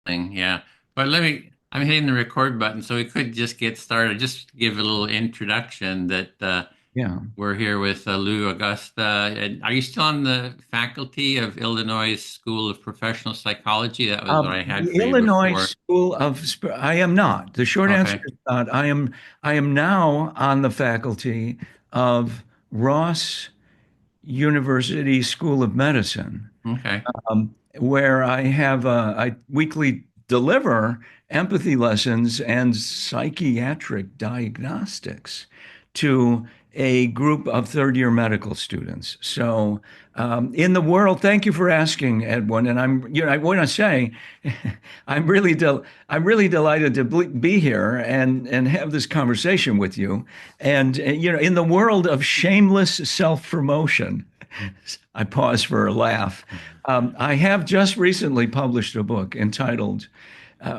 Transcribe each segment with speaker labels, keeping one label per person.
Speaker 1: thing, yeah. But I'm hitting the record button, so we could just get started. Just give a little introduction that
Speaker 2: Yeah.
Speaker 1: we're here with Lou Agosta. And are you still on the faculty of Illinois School of Professional Psychology? That was what I had
Speaker 2: The
Speaker 1: for you
Speaker 2: Illinois
Speaker 1: before.
Speaker 2: School of I am not. The short answer
Speaker 1: Okay.
Speaker 2: is not. I am now on the faculty of Ross University School of Medicine,
Speaker 1: Okay.
Speaker 2: where I weekly deliver empathy lessons and psychiatric diagnostics to a group of third year medical students. So, in the world, thank you for asking, Edwin. And I want to say, I'm really delighted to be here and have this conversation with you. And, in the world of shameless self promotion, I pause for a laugh. I have just recently published a book entitled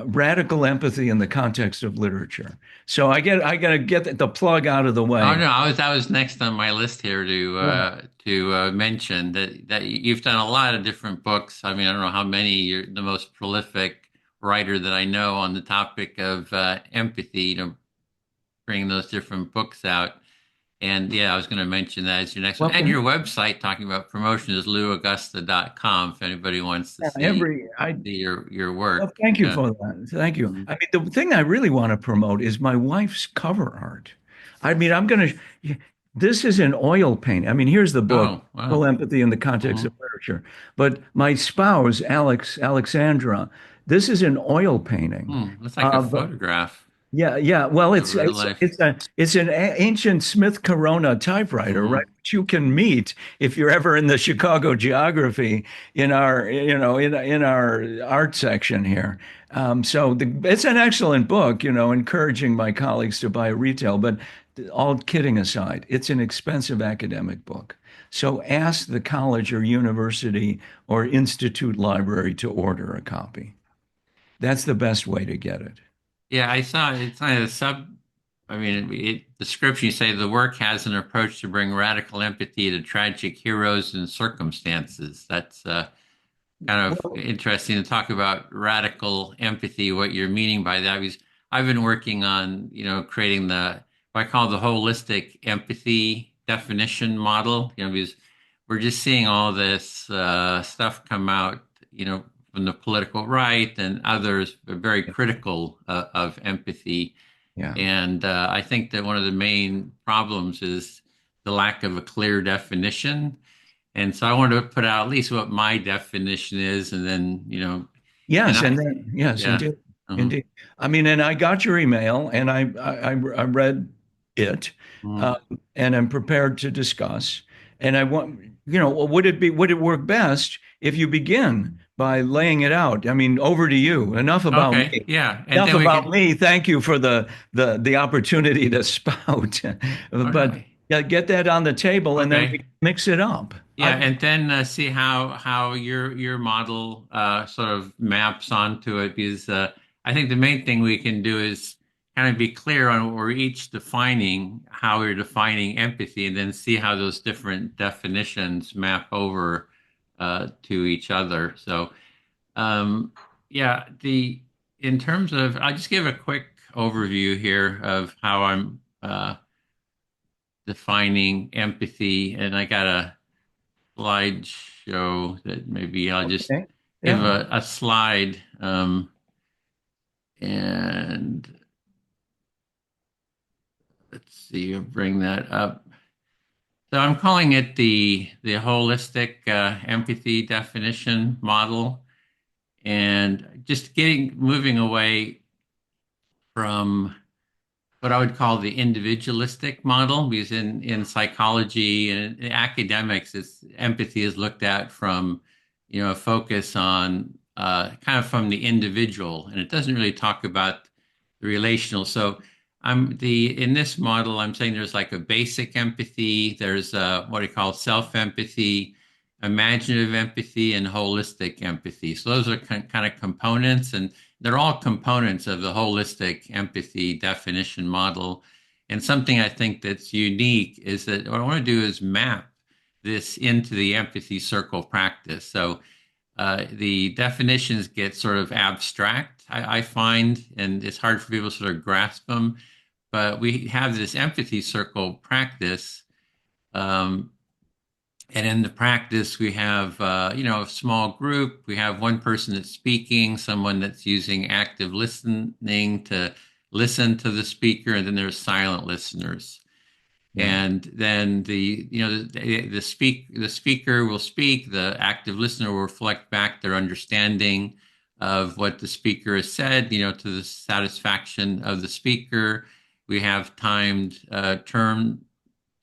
Speaker 2: "Radical Empathy in the Context of Literature." So I got to get the plug out of the
Speaker 1: Oh
Speaker 2: way.
Speaker 1: no, I was next on my list here
Speaker 2: Yeah.
Speaker 1: to mention that you've done a lot of different books. I mean, I don't know how many. You're the most prolific writer that I know on the topic of empathy. Bring those different books out. And yeah, I was going to mention that as your next one.
Speaker 2: Well,
Speaker 1: And your website talking about promotion is louaugusta.com if anybody wants to
Speaker 2: yeah,
Speaker 1: see your
Speaker 2: well,
Speaker 1: work.
Speaker 2: thank you
Speaker 1: Yeah.
Speaker 2: for that. Thank you.
Speaker 1: Mhm.
Speaker 2: I mean, the thing I really want to promote is my wife's cover art. I mean, this is an oil painting. I mean, here's the book,
Speaker 1: Oh, wow.
Speaker 2: Full Empathy in the Context of
Speaker 1: Mhm.
Speaker 2: Literature. But my spouse, Alexandra, this is an oil painting
Speaker 1: Looks like a
Speaker 2: of
Speaker 1: photograph
Speaker 2: yeah, yeah. Well,
Speaker 1: of real life.
Speaker 2: it's an ancient Smith Corona typewriter, right?
Speaker 1: Hmm.
Speaker 2: Which you can meet if you're ever in the Chicago geography in our art section here. It's an excellent book, encouraging my colleagues to buy retail. But all kidding aside, it's an expensive academic book. So ask the college or university or institute library to order a copy. That's the best way to get it.
Speaker 1: Yeah, I saw it's kind of I mean, description you say the work has an approach to bring radical empathy to tragic heroes and circumstances. That's kind of
Speaker 2: Well,
Speaker 1: interesting to talk about radical empathy, what you're meaning by that. Because I've been working on, creating what I call the holistic empathy definition model, because we're just seeing all this stuff come out, from the political right and others are very critical of empathy.
Speaker 2: yeah.
Speaker 1: And I think that one of the main problems is the lack of a clear definition. And so I wanted to put out at least what my definition is, and then, and
Speaker 2: Yes,
Speaker 1: I,
Speaker 2: and then yes,
Speaker 1: yeah.
Speaker 2: indeed,
Speaker 1: Uh-huh.
Speaker 2: indeed. I mean, and I got your email, and I read it,
Speaker 1: Mhm.
Speaker 2: um, and I'm prepared to discuss. And I want, would it work best if you begin by laying it out? I mean, over to you. Enough about
Speaker 1: Okay,
Speaker 2: me.
Speaker 1: yeah, and
Speaker 2: Enough
Speaker 1: then we
Speaker 2: about
Speaker 1: can.
Speaker 2: me. Thank you for the opportunity to spout.
Speaker 1: Oh
Speaker 2: But
Speaker 1: no,
Speaker 2: yeah, get that on the table, and then we
Speaker 1: okay,
Speaker 2: mix it up.
Speaker 1: yeah, and then see how your model sort of maps onto it, because I think the main thing we can do is kind of be clear on what we're each defining, how we're defining empathy, and then see how those different definitions map over to each other. So. Um, yeah, the in terms of, I'll just give a quick overview here of how I'm defining empathy, and I got a slideshow that maybe I'll just
Speaker 2: Okay.
Speaker 1: give
Speaker 2: Yeah.
Speaker 1: a slide, and let's see, I'll bring that up. So I'm calling it the holistic empathy definition model, and just getting moving away from what I would call the individualistic model, because in psychology and in academics, empathy is looked at from, a focus on kind of from the individual, and it doesn't really talk about the relational. So in this model, I'm saying there's like a basic empathy, there's what I call self-empathy, imaginative empathy, and holistic empathy. So those are kind of components, and they're all components of the holistic empathy definition model. And something I think that's unique is that what I want to do is map this into the empathy circle practice. So the definitions get sort of abstract, I find, and it's hard for people to sort of grasp them. But we have this empathy circle practice. Um, and in the practice, we have, a small group. We have one person that's speaking, someone that's using active listening to listen to the speaker, and then there's silent listeners.
Speaker 2: Yeah.
Speaker 1: And then the speaker will speak, the active listener will reflect back their understanding of what the speaker has said, to the satisfaction of the speaker. We have timed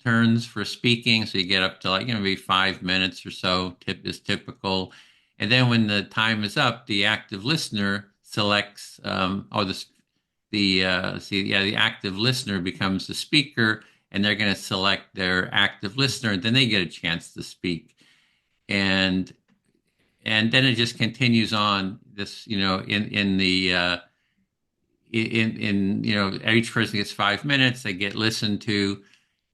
Speaker 1: turns for speaking, so you get up to, like, maybe 5 minutes or so. Tip is typical. And then when the time is up, the active listener selects, or the active listener becomes the speaker, and they're going to select their active listener, and then they get a chance to speak. And then it just continues on. This, in the in each person gets 5 minutes. They get listened to,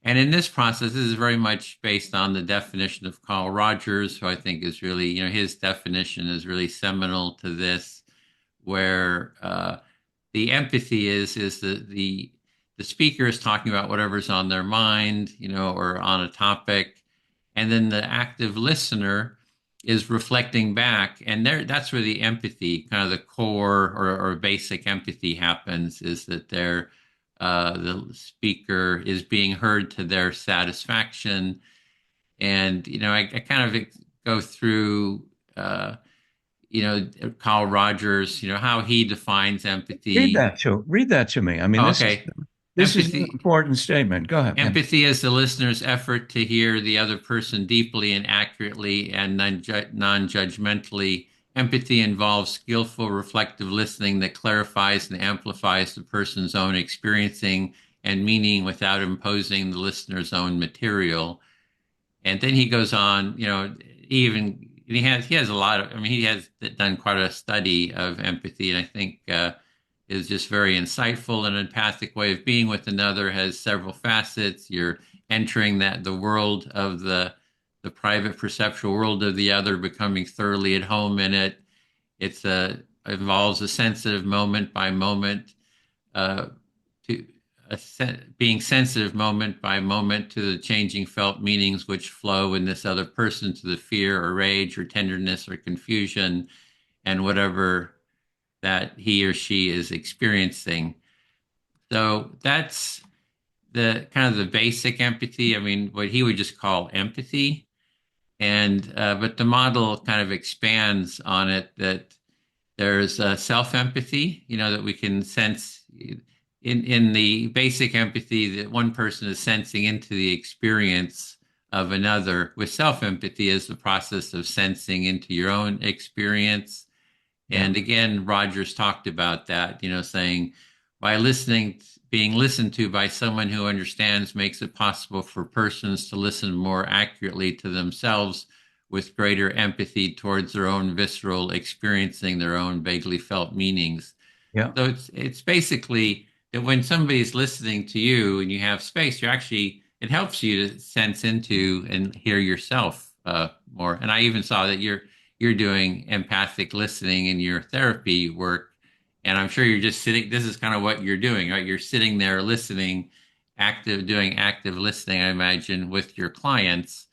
Speaker 1: and in this process, this is very much based on the definition of Carl Rogers, who I think is really, his definition is really seminal to this, where the empathy is the speaker is talking about whatever's on their mind, or on a topic, and then the active listener is reflecting back, and that's where the empathy, kind of the core or basic empathy happens, is that the speaker is being heard to their satisfaction. And I kind of go through Carl Rogers, how he defines empathy.
Speaker 2: Read that to me. I mean,
Speaker 1: Oh, okay.
Speaker 2: this is an
Speaker 1: Empathy
Speaker 2: important statement. Go ahead.
Speaker 1: Empathy is the listener's effort to hear the other person deeply and accurately and non-judgmentally. Empathy involves skillful, reflective listening that clarifies and amplifies the person's own experiencing and meaning without imposing the listener's own material. And then he goes on, he has a lot of, I mean, he has done quite a study of empathy, and I think is just very insightful. An empathic way of being with another has several facets. You're entering the world of the private perceptual world of the other, becoming thoroughly at home in it. Involves a sensitive moment by moment, uh, to being sensitive moment by moment to the changing felt meanings which flow in this other person, to the fear or rage or tenderness or confusion and whatever that he or she is experiencing. So that's the kind of the basic empathy. I mean, what he would just call empathy. And but the model kind of expands on it, that there's self-empathy, that we can sense in the basic empathy, that one person is sensing into the experience of another. With self-empathy is the process of sensing into your own experience.
Speaker 2: Yeah.
Speaker 1: And again, Rogers talked about that, saying by being listened to by someone who understands makes it possible for persons to listen more accurately to themselves with greater empathy towards their own visceral experiencing, their own vaguely felt meanings.
Speaker 2: Yeah.
Speaker 1: So it's basically that when somebody's listening to you and you have space, it helps you to sense into and hear yourself more. And I even saw that you're doing empathic listening in your therapy work. And I'm sure you're just sitting, this is kind of what you're doing, right? You're sitting there listening, doing active listening, I imagine, with your clients,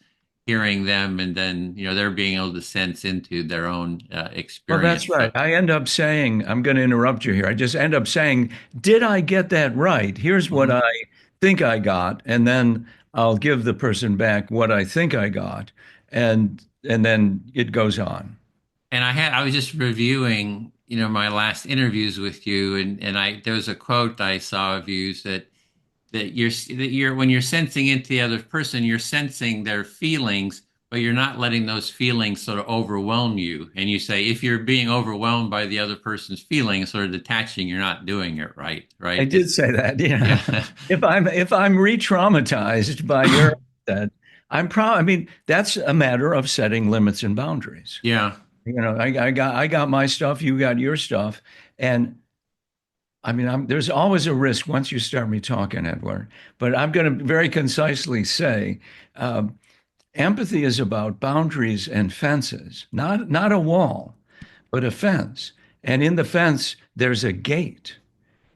Speaker 1: hearing them, and then, they're being able to sense into their own
Speaker 2: Well, that's
Speaker 1: experience.
Speaker 2: right.
Speaker 1: So,
Speaker 2: I end up saying, I'm going to interrupt you here. I just end up saying, did I get that right? Here's what
Speaker 1: mhm.
Speaker 2: I think I got. And then I'll give the person back what I think I got. And then it goes on.
Speaker 1: And I was just reviewing, my last interviews with you, and there was a quote I saw of you that you're when you're sensing into the other person, you're sensing their feelings, but you're not letting those feelings sort of overwhelm you. And you say, if you're being overwhelmed by the other person's feelings, sort of detaching, you're not doing it right,
Speaker 2: I
Speaker 1: right?
Speaker 2: did say that.
Speaker 1: Yeah,
Speaker 2: Yeah. If I'm re-traumatized by your that, I mean, that's a matter of setting limits and boundaries.
Speaker 1: yeah.
Speaker 2: I got my stuff, you got your stuff. And I mean, there's always a risk once you start me talking, Edward. But I'm going to very concisely say, um, Empathy is about boundaries and fences, not a wall, but a fence. And in the fence, there's a gate.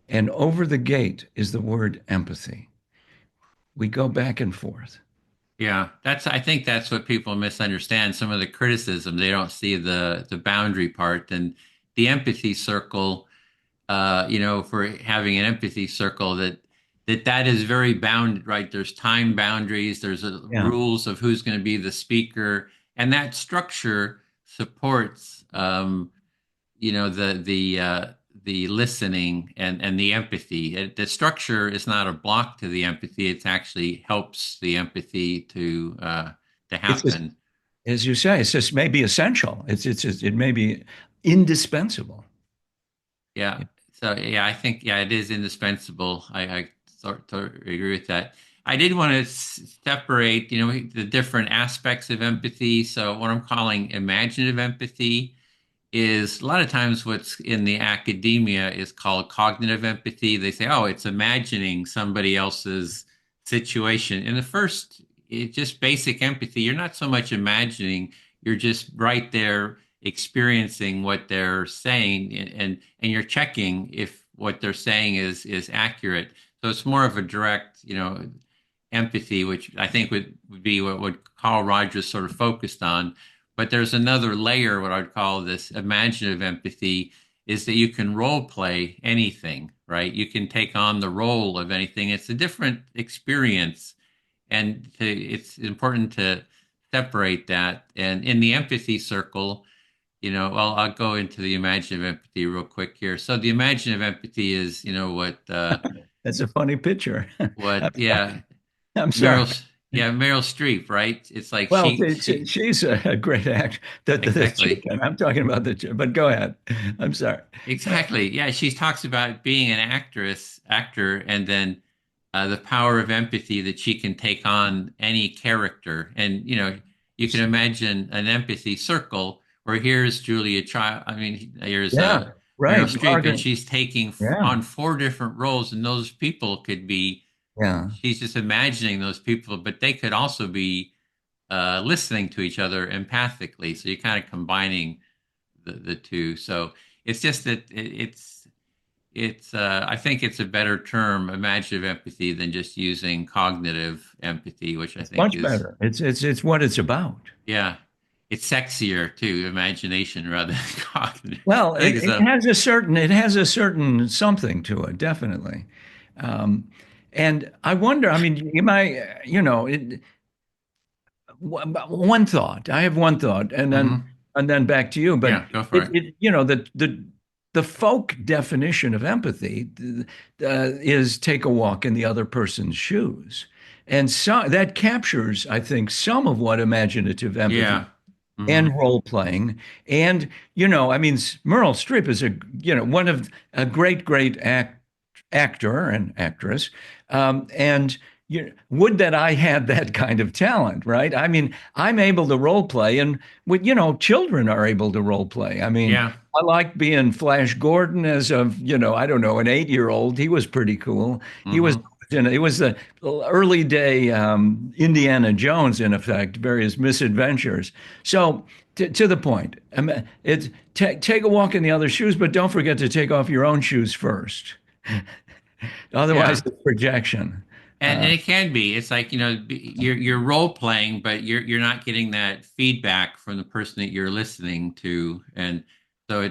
Speaker 2: And over the gate is the word empathy. We go back and forth.
Speaker 1: Yeah, I think that's what people misunderstand. Some of the criticism, they don't see the boundary part and the empathy circle, for having an empathy circle that is very bound, right? There's time boundaries, there's
Speaker 2: Yeah.
Speaker 1: rules of who's going to be the speaker, and that structure supports the listening and the empathy. The structure is not a block to the empathy. It actually helps the empathy to
Speaker 2: It's just,
Speaker 1: happen.
Speaker 2: as you say, it's just maybe essential. It may be indispensable.
Speaker 1: Yeah. So yeah, I think yeah, it is indispensable. I sort of agree with that. I did want to separate, the different aspects of empathy. So what I'm calling imaginative empathy is a lot of times what's in the academia is called cognitive empathy. They say, oh, it's imagining somebody else's situation. In the first, it's just basic empathy. You're not so much imagining, you're just right there experiencing what they're saying and you're checking if what they're saying is accurate. So it's more of a direct, empathy, which I think would be what Carl Rogers sort of focused on. But there's another layer, what I'd call this imaginative empathy, is that you can role play anything, right? You can take on the role of anything. It's a different experience, and it's important to separate that. And in the empathy circle, well, I'll go into the imaginative empathy real quick here. So the imaginative empathy is,
Speaker 2: That's a funny picture.
Speaker 1: what, yeah,
Speaker 2: I'm sorry.
Speaker 1: Meryl Streep, right? It's like
Speaker 2: Well,
Speaker 1: she
Speaker 2: she's a great actor. The
Speaker 1: exactly.
Speaker 2: chicken. I'm talking about the chicken, but go ahead. I'm sorry.
Speaker 1: Exactly. Yeah, she talks about being an actor, and then the power of empathy that she can take on any character. And you can imagine an empathy circle where here's Julia Child. I mean, here's
Speaker 2: Yeah,
Speaker 1: Meryl
Speaker 2: right.
Speaker 1: Streep, and she's taking
Speaker 2: Yeah,
Speaker 1: on four different roles, and those people could be.
Speaker 2: yeah.
Speaker 1: She's just imagining those people, but they could also be listening to each other empathically. So you're kind of combining the two. So it's just that it's I think it's a better term, imaginative empathy, than just using cognitive empathy, which I
Speaker 2: It's
Speaker 1: think
Speaker 2: much
Speaker 1: is
Speaker 2: better. It's what it's about.
Speaker 1: yeah, it's sexier too, imagination rather than cognitive.
Speaker 2: Well,
Speaker 1: I think it's a
Speaker 2: it has a certain something to it, definitely. Um, and I wonder, I mean, you might, one thought. I have one thought,
Speaker 1: mhm.
Speaker 2: and then back to you. But
Speaker 1: Yeah, go for it.
Speaker 2: the folk definition of empathy is take a walk in the other person's shoes, and so that captures, I think, some of what imaginative empathy
Speaker 1: Yeah. Hmm.
Speaker 2: and role playing. And, I mean, Meryl Streep is one of a great actor and actress. And would that I had that kind of talent, right? I mean, I'm able to role play, and children are able to role play. I mean,
Speaker 1: Yeah.
Speaker 2: I like being Flash Gordon as a, I don't know, an 8-year-old. He was pretty cool. He was,
Speaker 1: Hmm.
Speaker 2: it was the early day Indiana Jones, in effect, various misadventures. So, to the point, it's take a walk in the other shoes, but don't forget to take off your own shoes first. Otherwise,
Speaker 1: Yeah.
Speaker 2: it's projection.
Speaker 1: And it can be. It's like, you're role playing, but you're not getting that feedback from the person that you're listening to. And so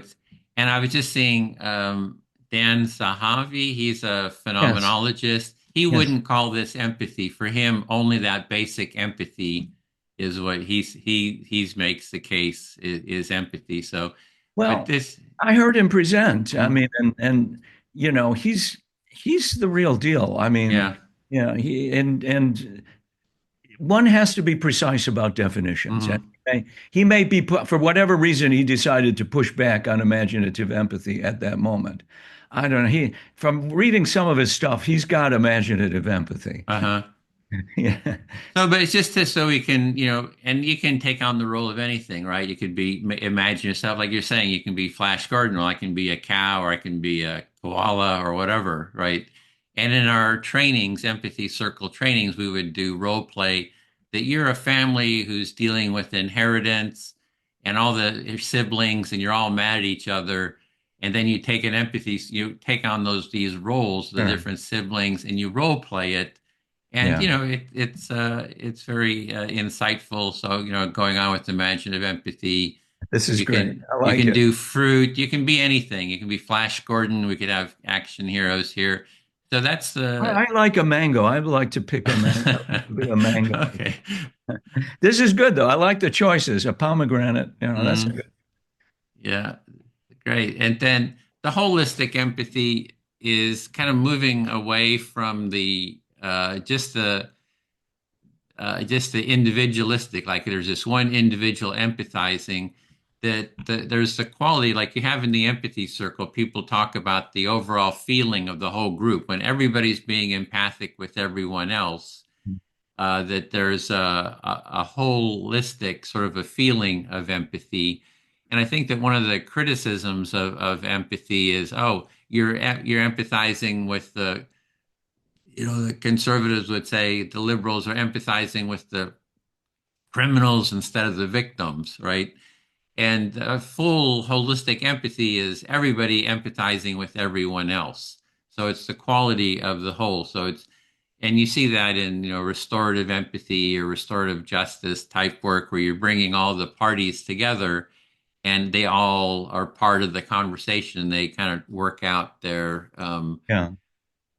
Speaker 1: and I was just seeing Dan Sahavi, he's a
Speaker 2: Yes,
Speaker 1: phenomenologist. He
Speaker 2: yes.
Speaker 1: wouldn't call this empathy. For him, only that basic empathy is what he's makes the case is empathy. So, but
Speaker 2: Well,
Speaker 1: this,
Speaker 2: I heard him present. I
Speaker 1: mhm,
Speaker 2: mean, and he's the real deal. I mean,
Speaker 1: yeah.
Speaker 2: he and one has to be precise about definitions. And
Speaker 1: Hmm.
Speaker 2: he may be for whatever reason he decided to push back on imaginative empathy at that moment. I don't know. From reading some of his stuff, he's got imaginative empathy.
Speaker 1: Uh-huh.
Speaker 2: Yeah.
Speaker 1: So, but it's just so we can, and you can take on the role of anything, right? You could imagine yourself, like you're saying, you can be Flash Gordon, or I can be a cow, or I can be a koala, or whatever, right? And in our trainings, empathy circle trainings, we would do role play that you're a family who's dealing with inheritance and all the siblings, and you're all mad at each other. And then you take an empathy, you take on these roles, the
Speaker 2: Sure.
Speaker 1: different siblings, and you role play it. And
Speaker 2: Yeah.
Speaker 1: it's very insightful. So going on with imaginative empathy,
Speaker 2: This is
Speaker 1: you
Speaker 2: great.
Speaker 1: can
Speaker 2: I
Speaker 1: you
Speaker 2: like
Speaker 1: can
Speaker 2: it.
Speaker 1: do fruit. You can be anything. You can be Flash Gordon. We could have action heroes here. So that's the
Speaker 2: I like a mango. I'd like to pick a mango. Be a mango.
Speaker 1: okay.
Speaker 2: This is good though. I like the choices. A pomegranate, that's a
Speaker 1: Mhm.
Speaker 2: good.
Speaker 1: Yeah, great. And then the holistic empathy is kind of moving away from the just the individualistic, like there's this one individual empathizing, there's the quality like you have in the empathy circle. People talk about the overall feeling of the whole group when everybody's being empathic with everyone else, that there's a holistic sort of a feeling of empathy. And I think that one of the criticisms of empathy is, oh, you're empathizing with the conservatives would say the liberals are empathizing with the criminals instead of the victims, right? And a full holistic empathy is everybody empathizing with everyone else. So it's the quality of the whole. And you see that in, restorative empathy or restorative justice type work where you're bringing all the parties together and they all are part of the conversation. They kind of work out
Speaker 2: Yeah.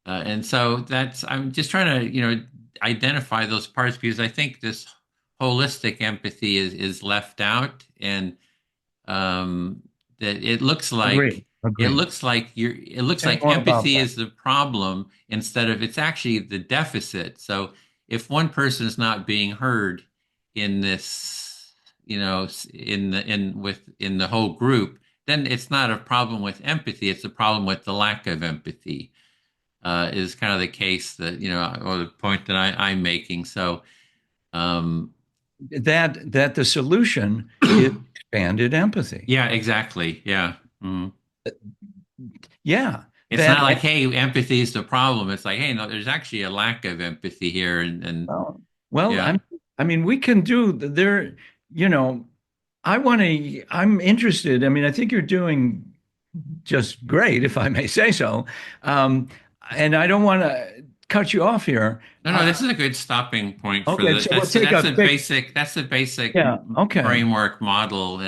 Speaker 1: and so I'm just trying to, identify those parts because I think this holistic empathy is left out, and um, that
Speaker 2: Agree. Agree.
Speaker 1: it looks
Speaker 2: Say
Speaker 1: like
Speaker 2: more about
Speaker 1: empathy
Speaker 2: that.
Speaker 1: is the problem instead of it's actually the deficit. So if one person is not being heard in this, in the whole group, then it's not a problem with empathy. It's a problem with the lack of empathy, is kind of the case that, or the point that I'm making. So, um,
Speaker 2: That the solution is expanded empathy.
Speaker 1: yeah, exactly. Yeah. Mhm.
Speaker 2: Yeah.
Speaker 1: It's not
Speaker 2: That
Speaker 1: like, hey, empathy is the problem. It's like, hey, no, there's actually a lack of empathy here. And
Speaker 2: well, well,
Speaker 1: yeah.
Speaker 2: I mean, we can do there, you know, I'm interested. I mean, I think you're doing just great, if I may say so. Um, and I don't want to cut you off here.
Speaker 1: No, no, this is a good stopping point for
Speaker 2: Okay,
Speaker 1: the
Speaker 2: so we'll take a quick,
Speaker 1: that's the basic
Speaker 2: yeah, okay.
Speaker 1: framework model.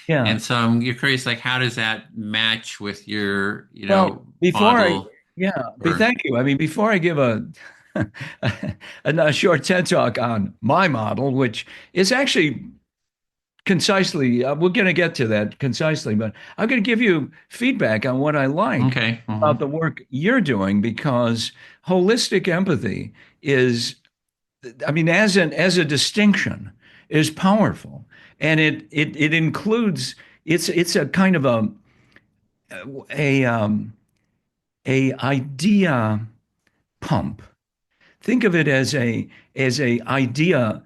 Speaker 2: Yeah.
Speaker 1: And so you're curious, like, how does that match with your,
Speaker 2: Well, before I,
Speaker 1: model
Speaker 2: yeah,
Speaker 1: or,
Speaker 2: thank you. I mean, before I give a short TED talk on my model, which is actually concisely, we're going to get to that concisely, but I'm going to give you feedback on what I like
Speaker 1: okay.
Speaker 2: about the work you're doing because holistic empathy is, I mean, as a distinction, is powerful, and it includes it's a kind of a a idea pump. Think of it as a idea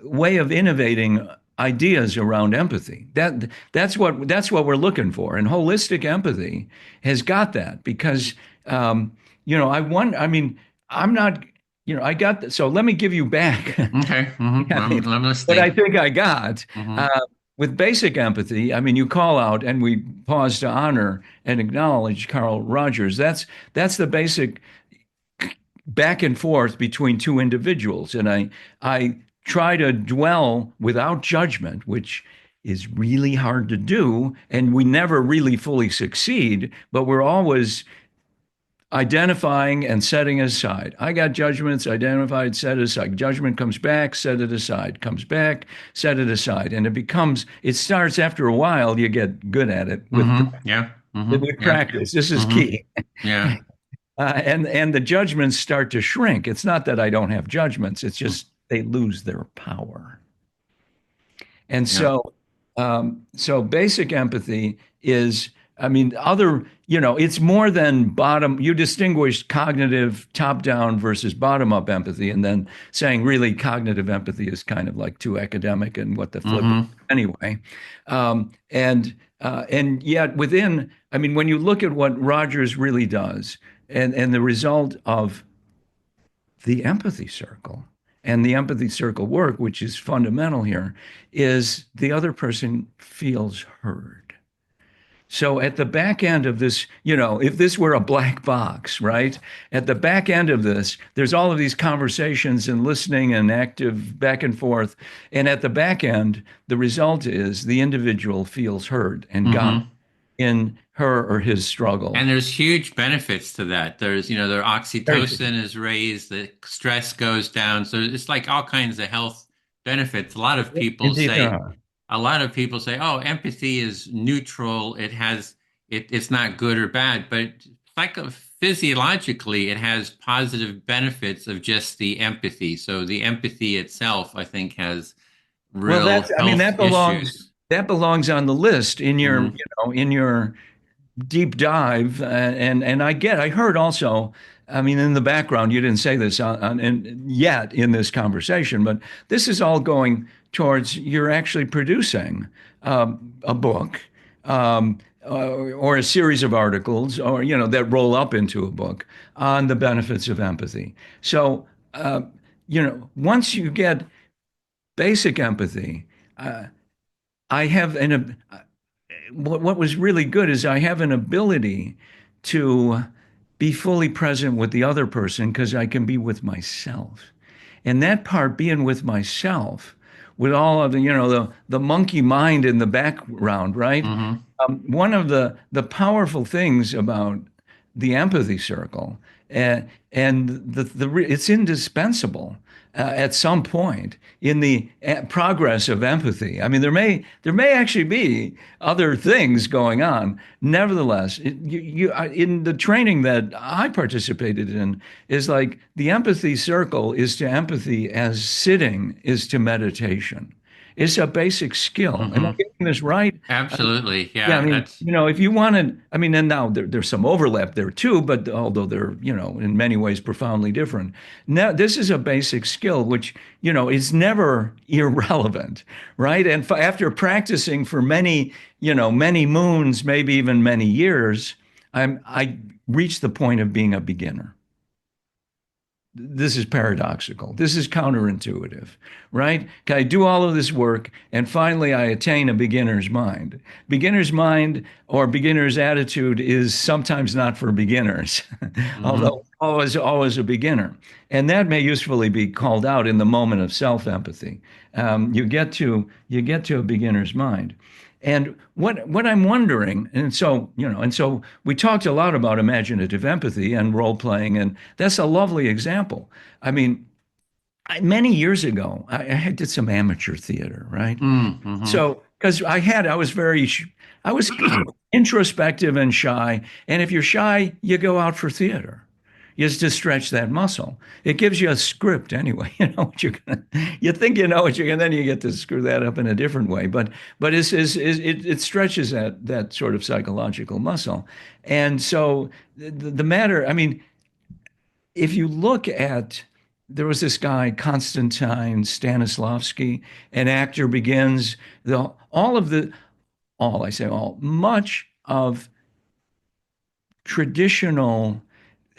Speaker 2: way of innovating ideas around empathy. That's what we're looking for, and holistic empathy has got that because I want. I mean, I'm not. I got. So let me give you back.
Speaker 1: Okay.
Speaker 2: I mean,
Speaker 1: I'm
Speaker 2: what I
Speaker 1: listening.
Speaker 2: think I got.
Speaker 1: Hmm.
Speaker 2: Uh, with basic empathy, I mean, you call out and we pause to honor and acknowledge Carl Rogers. That's the basic back and forth between two individuals. And I try to dwell without judgment, which is really hard to do. And we never really fully succeed, but we're always identifying and setting aside. I got judgments, identified, set aside. Judgment comes back, set it aside, comes back, set it aside. And it starts after a while, you get good at it
Speaker 1: Yeah.
Speaker 2: with
Speaker 1: Yeah.
Speaker 2: practice. This is
Speaker 1: Hmm.
Speaker 2: key.
Speaker 1: Yeah.
Speaker 2: And the judgments start to shrink. It's not that I don't have judgments, it's just they lose their power. And
Speaker 1: Yeah.
Speaker 2: so basic empathy is, I mean, it's more than bottom. You distinguish cognitive top down versus bottom up empathy, and then saying really cognitive empathy is kind of like too academic and what the flip
Speaker 1: Hmm.
Speaker 2: anyway. And yet within, I mean, when you look at what Rogers really does, and the result of the empathy circle and the empathy circle work, which is fundamental here, is the other person feels heard. So at the back end of this, if this were a black box, right? At the back end of this, there's all of these conversations and listening and active back and forth. And at the back end, the result is the individual feels heard and got
Speaker 1: Hmm.
Speaker 2: in her or his struggle.
Speaker 1: And there's huge benefits to that. Their
Speaker 2: Very-
Speaker 1: oxytocin is raised, the stress goes down. So it's like all kinds of health benefits.
Speaker 2: Indeed, there are.
Speaker 1: A lot of people say, "Oh, empathy is neutral. It's not good or bad." But physiologically, it has positive benefits of just the empathy. So the empathy itself, I think, has
Speaker 2: Well,
Speaker 1: real health issues.
Speaker 2: that belongs on the list in your,
Speaker 1: Hmm.
Speaker 2: in your deep dive, and I heard also, I mean, in the background, you didn't say this yet in this conversation, but this is all going towards you're actually producing a book, or a series of articles, or that roll up into a book on the benefits of empathy. So once you get basic empathy, uh, I have an what was really good is I have an ability to be fully present with the other person because I can be with myself. And that part, being with myself, with all of the monkey mind in the background, right?
Speaker 1: Hmm.
Speaker 2: One of the powerful things about the empathy circle, and it's indispensable at some point in the progress of empathy. I mean, there may actually be other things going on. Nevertheless, in the training that I participated in, is like the empathy circle is to empathy as sitting is to meditation. It's a basic skill. Am I
Speaker 1: Hmm.
Speaker 2: getting this right?
Speaker 1: Absolutely.
Speaker 2: Yeah, I
Speaker 1: Yeah,
Speaker 2: mean,
Speaker 1: that's.
Speaker 2: if you wanted, I mean, and now there's some overlap there too, but although they're, in many ways profoundly different. Now, this is a basic skill which, is never irrelevant, right? And after practicing for many moons, maybe even many years, I reached the point of being a beginner. This is paradoxical. This is counterintuitive, right? I do all of this work and finally I attain a beginner's mind. Beginner's mind or beginner's attitude is sometimes not for beginners,
Speaker 1: Hmm.
Speaker 2: although always a beginner. And that may usefully be called out in the moment of self-empathy. You get to a beginner's mind. And what I'm wondering, and so we talked a lot about imaginative empathy and role playing, and that's a lovely example. I mean, many years ago, I did some amateur theater, right?
Speaker 1: Mm-hmm.
Speaker 2: So, because I was introspective and shy. And if you're shy, you go out for theater. Just to stretch that muscle. It gives you a script anyway. You know what you're gonna. You think you know what you're gonna. Then you get to screw that up in a different way. But it stretches that sort of psychological muscle. And so the matter. I mean, if you look at, there was this guy Konstantin Stanislavski, an actor begins the all of the all I say all much of traditional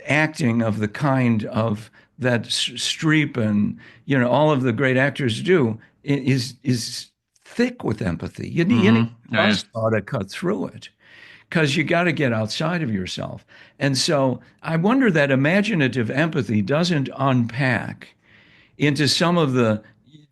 Speaker 2: acting of the kind of that Streep and all of the great actors do is thick with empathy. You need
Speaker 1: Hmm. Yeah.
Speaker 2: buzzsaw to cut through it because you got to get outside of yourself. And so I wonder that imaginative empathy doesn't unpack into some of the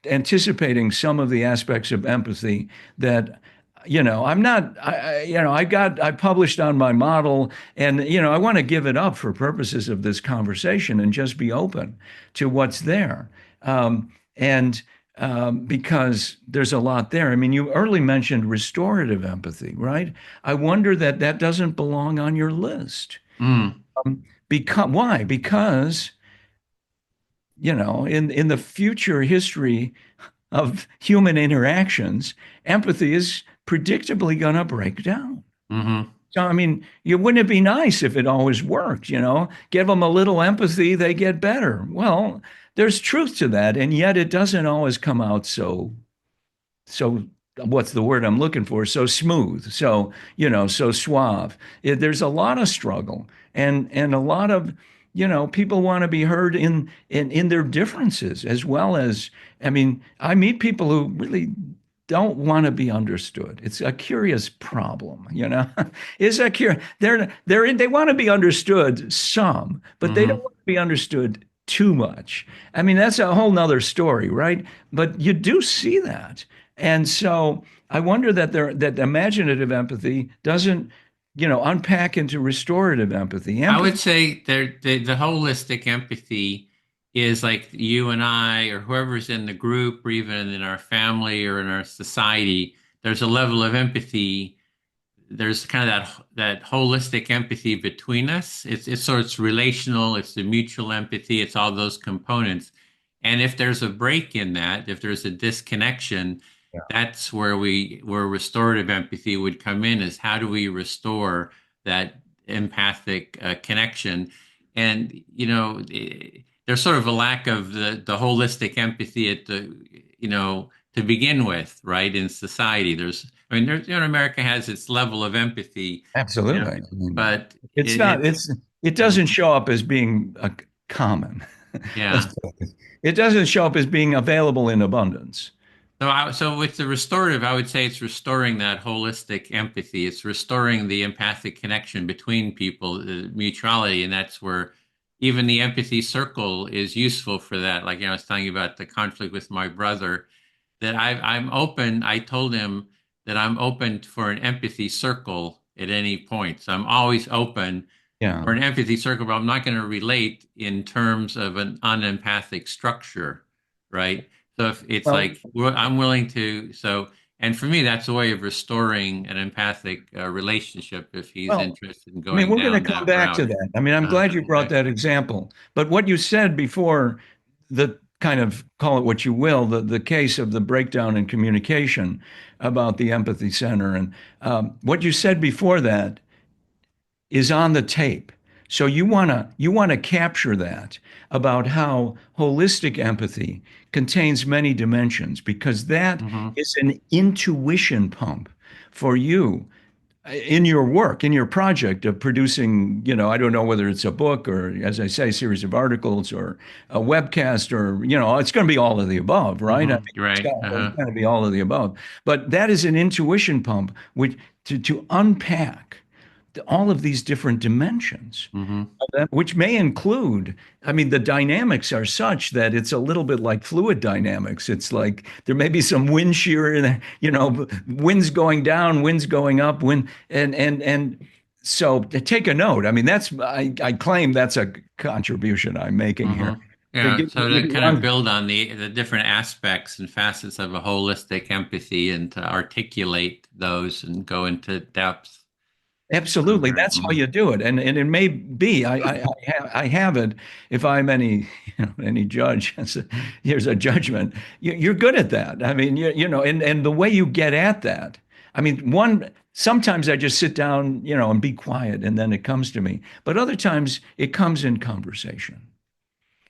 Speaker 2: anticipating some of the aspects of empathy that I'm not I published on my model, and I want to give it up for purposes of this conversation and just be open to what's there, and because there's a lot there. I mean, you early mentioned restorative empathy, right? I wonder that doesn't belong on your list.
Speaker 1: Mm.
Speaker 2: Because why? Because in the future history of human interactions, empathy is predictably going to break down.
Speaker 1: Hmm.
Speaker 2: So, I mean, wouldn't it be nice if it always worked? Give them a little empathy, they get better. Well, there's truth to that, and yet it doesn't always come out so. What's the word I'm looking for? So smooth, so suave. There's a lot of struggle, and a lot of people want to be heard in their differences as well as, I mean, I meet people who really don't want to be understood. It's a curious problem, you know. It's a curious. They want to be understood some, but they don't
Speaker 1: Hmm.
Speaker 2: want to be understood too much. I mean, that's a whole nother story, right? But you do see that, and so I wonder that imaginative empathy doesn't, unpack into restorative empathy.
Speaker 1: I would
Speaker 2: Empathy,
Speaker 1: say the holistic empathy is like you and I, or whoever's in the group, or even in our family or in our society. There's a level of empathy. There's kind of that holistic empathy between us. It's relational. It's the mutual empathy. It's all those components. And if there's a break in that, if there's a disconnection, that's where restorative empathy would come in. Is how do we restore that empathic connection? And there's sort of a lack of the holistic empathy at to begin with, right? In society, I mean, America has its level of empathy, you know,
Speaker 2: absolutely. I mean,
Speaker 1: but
Speaker 2: it's not.
Speaker 1: it's
Speaker 2: It
Speaker 1: mm,
Speaker 2: doesn't show up as being common.
Speaker 1: yeah.
Speaker 2: It doesn't show up as being available in abundance.
Speaker 1: So with the restorative, I would say it's restoring that holistic empathy. It's restoring the empathic connection between people, the mutuality, and that's where even the empathy circle is useful for that. Like, I was telling you about the conflict with my brother, that I'm open. I told him that I'm open for an empathy circle at any point. So I'm always open
Speaker 2: Yeah.
Speaker 1: for an empathy circle, but I'm not going to relate in terms of an unempathic structure, right? So if it's
Speaker 2: Well,
Speaker 1: like I'm willing to, and for me, that's a way of restoring an empathic relationship if he's
Speaker 2: well,
Speaker 1: interested in
Speaker 2: I mean,
Speaker 1: going
Speaker 2: we're going to
Speaker 1: down
Speaker 2: come
Speaker 1: that
Speaker 2: back to
Speaker 1: route.
Speaker 2: that. I mean, I'm glad you brought
Speaker 1: Okay.
Speaker 2: that example. But what you said before, the kind of call it what you will, the case of the breakdown in communication about the empathy center, and what you said before that is on the tape. So you want to capture that about how holistic empathy contains many dimensions because that
Speaker 1: Hmm.
Speaker 2: is an intuition pump for you in your work, in your project of producing, I don't know whether it's a book or, as I say, a series of articles or a webcast or, it's going to be all of the above, right? I
Speaker 1: Hmm.
Speaker 2: mean,
Speaker 1: Right.
Speaker 2: it's
Speaker 1: Uh-huh.
Speaker 2: going to be all of the above. But that is an intuition pump which to unpack all of these different dimensions
Speaker 1: Hmm.
Speaker 2: of that, which may include, I mean, the dynamics are such that it's a little bit like fluid dynamics. It's like there may be some wind shear in, winds going down, winds going up, and so to take a note. I mean, I claim that's a contribution I'm making
Speaker 1: Hmm.
Speaker 2: here. To
Speaker 1: Yeah.
Speaker 2: give
Speaker 1: So to
Speaker 2: you
Speaker 1: kind of
Speaker 2: one,
Speaker 1: build on the different aspects and facets of a holistic empathy and to articulate those and go into depth.
Speaker 2: absolutely,
Speaker 1: Right.
Speaker 2: that's how you do it, and it may be I have it. If I'm any any judge, here's a judgment. You're good at that. I mean, and the way you get at that. I mean, sometimes I just sit down, and be quiet, and then it comes to me. But other times it comes in conversation,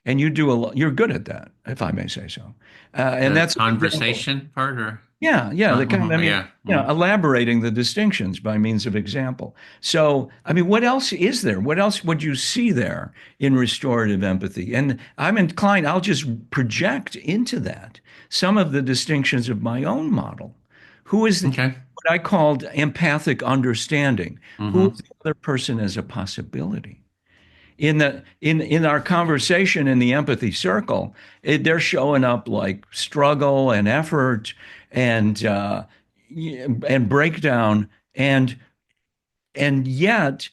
Speaker 2: and you do a lot. You're good at that, if I may say so. And
Speaker 1: The
Speaker 2: that's an example.
Speaker 1: conversation part, or
Speaker 2: Yeah, yeah, I mean,
Speaker 1: yeah. Mm.
Speaker 2: elaborating the distinctions by means of example. So, I mean, what else is there? What else would you see there in restorative empathy? And I'm inclined, I'll just project into that some of the distinctions of my own model.
Speaker 1: Okay.
Speaker 2: What I called empathic understanding? Who
Speaker 1: Hmm.
Speaker 2: is the other person as a possibility? In our conversation in the empathy circle, they're showing up like struggle and effort and and breakdown and yet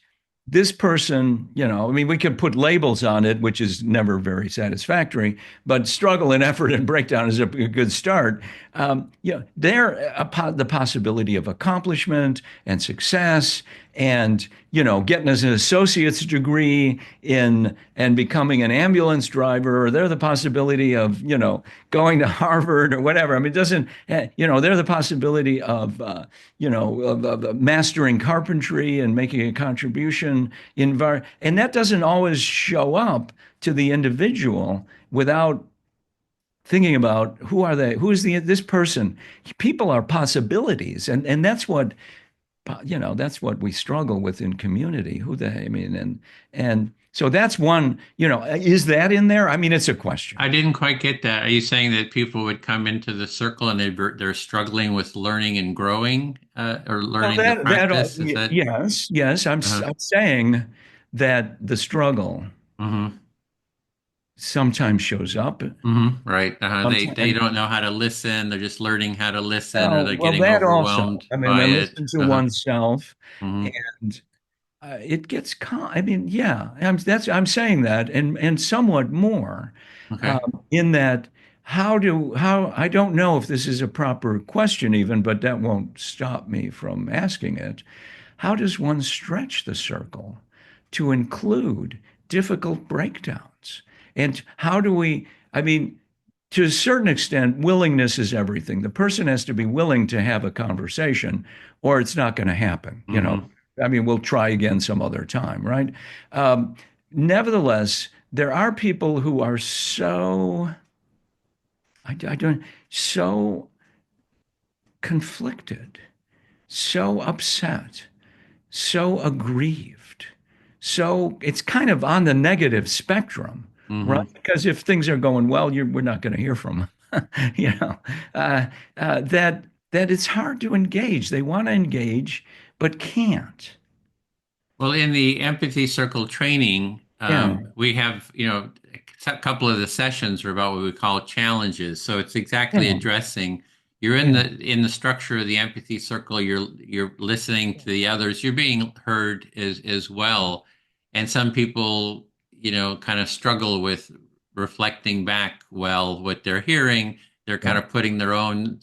Speaker 2: this person, I mean, we could put labels on it, which is never very satisfactory, but struggle and effort and breakdown is a good start. The possibility of accomplishment and success and, getting an associate's degree in and becoming an ambulance driver, or they're the possibility of, going to Harvard or whatever. I mean, it doesn't, they're the possibility of, of mastering carpentry and making a contribution and that doesn't always show up to the individual without thinking about who are they, who is this person. People are possibilities, and that's what that's what we struggle with in community. I mean, and so that's one, is that in there? I mean, it's a question.
Speaker 1: I didn't quite get that. Are you saying that people would come into the circle and they're struggling with learning and growing, or
Speaker 2: Well,
Speaker 1: learning the practice? Is that?
Speaker 2: yes, yes.
Speaker 1: Uh-huh.
Speaker 2: I'm saying that the struggle
Speaker 1: Mm-hmm.
Speaker 2: sometimes shows up.
Speaker 1: Mm-hmm. Right. Uh-huh. They
Speaker 2: Sometimes,
Speaker 1: don't know how to listen. They're just learning how to listen, or
Speaker 2: well,
Speaker 1: they're
Speaker 2: well,
Speaker 1: getting
Speaker 2: that also.
Speaker 1: overwhelmed
Speaker 2: I mean,
Speaker 1: by
Speaker 2: and
Speaker 1: it.
Speaker 2: listen to
Speaker 1: Uh-huh.
Speaker 2: oneself,
Speaker 1: Mm-hmm.
Speaker 2: and it gets. I mean, yeah, I'm saying that, and somewhat more,
Speaker 1: Okay.
Speaker 2: in that. How I don't know if this is a proper question even, but that won't stop me from asking it. How does one stretch the circle to include difficult breakdowns? And how do we, I mean, to a certain extent, willingness is everything. The person has to be willing to have a conversation, or it's not going to happen.
Speaker 1: Mm-hmm.
Speaker 2: I mean, we'll try again some other time, right? Um, Nevertheless, there are people who are I don't, so conflicted, so upset, so aggrieved. So it's kind of on the negative spectrum, right?
Speaker 1: Mm-hmm.
Speaker 2: Because if things are going well, we're not going to hear from them. you know, uh, that it's hard to engage. They want to engage, but can't.
Speaker 1: Well, in the empathy circle training,
Speaker 2: Yeah,
Speaker 1: we have, a couple of the sessions are about what we call challenges. So it's exactly
Speaker 2: yeah,
Speaker 1: addressing, you're in
Speaker 2: yeah,
Speaker 1: the structure of the empathy circle, you're listening to the others, you're being heard as well. And some people, kind of struggle with reflecting back well what they're hearing. They're
Speaker 2: yeah,
Speaker 1: kind of putting their own,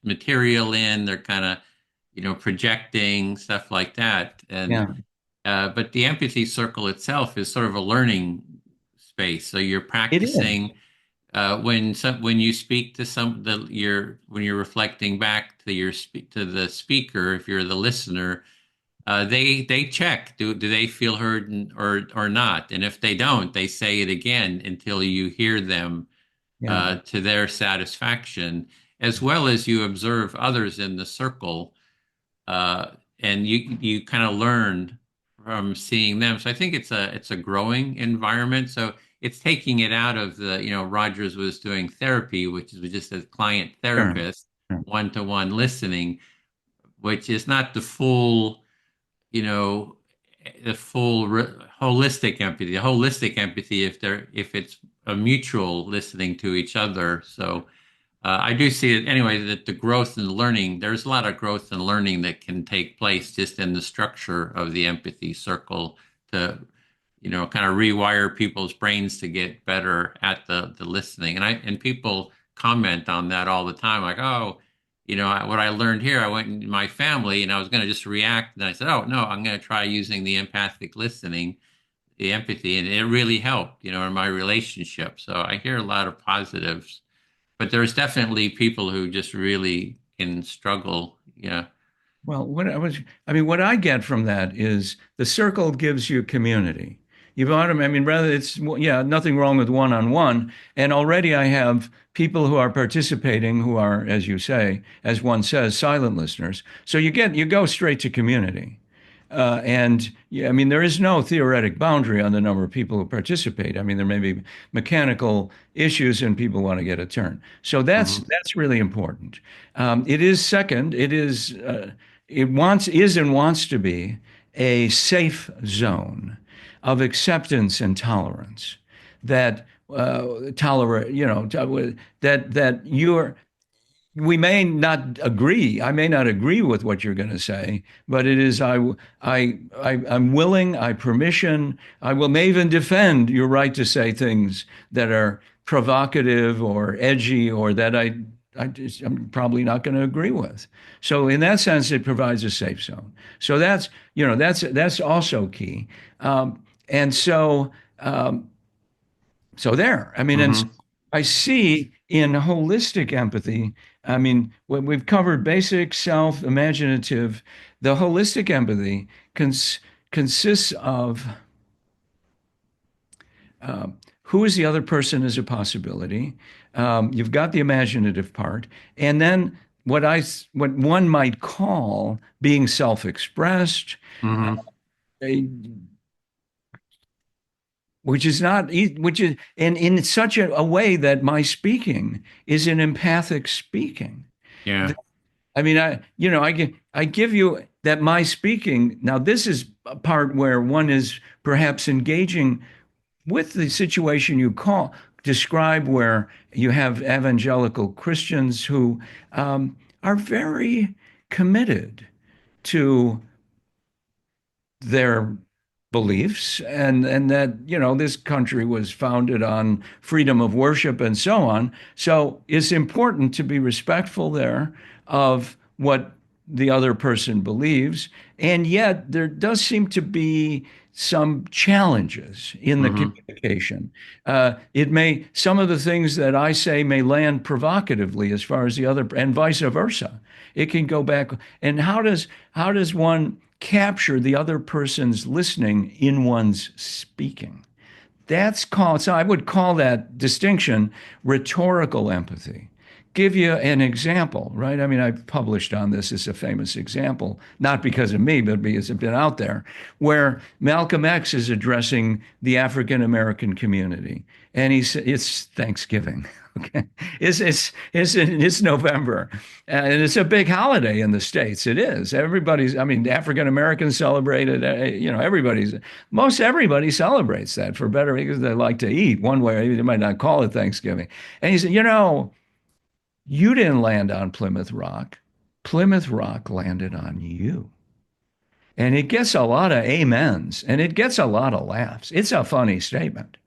Speaker 1: material in, they're kind of, projecting stuff like that. And
Speaker 2: yeah.
Speaker 1: but the empathy circle itself is sort of a learning space. So you're
Speaker 2: It is.
Speaker 1: practicing when you speak to when you're reflecting back to to the speaker, if you're the listener, they check, do they feel heard, or not, and if they don't, they say it again until you hear them
Speaker 2: Yeah,
Speaker 1: to their satisfaction, as well as you observe others in the circle, uh, and you kind of learn from seeing them. So I think it's a growing environment. So it's taking it out of Rogers was doing therapy, which is just a client
Speaker 2: sure.
Speaker 1: therapist,
Speaker 2: Sure.
Speaker 1: one-to-one listening, which is not the full, you know, the full holistic empathy. The holistic empathy, if it's a mutual listening to each other. So I do see it anyway, that the growth and learning, there's a lot of growth and learning that can take place just in the structure of the empathy circle to, kind of rewire people's brains to get better at the listening. And people comment on that all the time, like, oh, what I learned here, I went in my family and I was going to just react. And I said, oh, no, I'm going to try using the empathic listening, the empathy. And it really helped, in my relationship. So I hear a lot of positives, but there's definitely people who just really can struggle. Yeah.
Speaker 2: Well, I mean, what I get from that is the circle gives you community. You've I mean, rather, yeah, nothing wrong with one-on-one. And already I have people who are participating who are, as you say, as one says, silent listeners. So you go straight to community. And yeah, I mean, there is no theoretic boundary on the number of people who participate. I mean, there may be mechanical issues and people want to get a turn. So
Speaker 1: Hmm.
Speaker 2: that's really important. It is second. It and wants to be a safe zone of acceptance and tolerance that tolerate, that you're we may not agree. I may not agree with what you're going to say, but it is I'm willing. I permission. I will may even defend your right to say things that are provocative or edgy or that I'm probably not going to agree with. So in that sense, it provides a safe zone. So that's also key. And so there. I mean, and
Speaker 1: Hmm.
Speaker 2: I see in holistic empathy, I mean, when we've covered basic, self, imaginative, the holistic empathy consists of who is the other person as a possibility. You've got the imaginative part, and then what one might call being self-expressed,
Speaker 1: Hmm.
Speaker 2: eh, which is not which is and in such a way that my speaking is an empathic speaking.
Speaker 1: Yeah.
Speaker 2: I mean, I give you that my speaking. Now, this is a part where one is perhaps engaging with the situation you call describe, where you have evangelical Christians who are very committed to their beliefs, and that this country was founded on freedom of worship and so on. So it's important to be respectful there of what the other person believes, and yet there does seem to be some challenges in the
Speaker 1: Hmm.
Speaker 2: communication. It may Some of the things that I say may land provocatively as far as the other, and vice versa. It can go back. And how does one capture the other person's listening in one's speaking? So I would call that distinction rhetorical empathy. Give you an example, right? I mean, I've published on this as a famous example, not because of me, but because it's been out there, where Malcolm X is addressing the African American community. And it's Thanksgiving. Okay. It's November. And it's a big holiday in the States. It is. I mean, African Americans celebrate it. Most everybody celebrates that, for better, because they like to eat one way. They might not call it Thanksgiving. And he said, you didn't land on Plymouth Rock. Plymouth Rock landed on you. And it gets a lot of amens, and it gets a lot of laughs. It's a funny statement.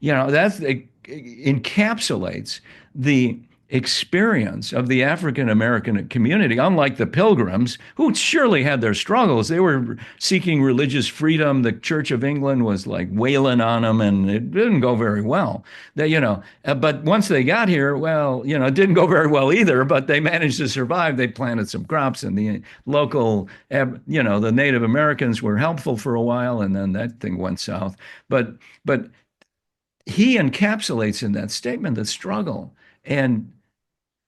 Speaker 2: It encapsulates the experience of the African American community, unlike the Pilgrims, who surely had their struggles. They were seeking religious freedom. The Church of England was like wailing on them, and it didn't go very well. But once they got here, well, it didn't go very well either, but they managed to survive. They planted some crops, and the local, the Native Americans were helpful for a while, and then that thing went south. But he encapsulates in that statement the struggle and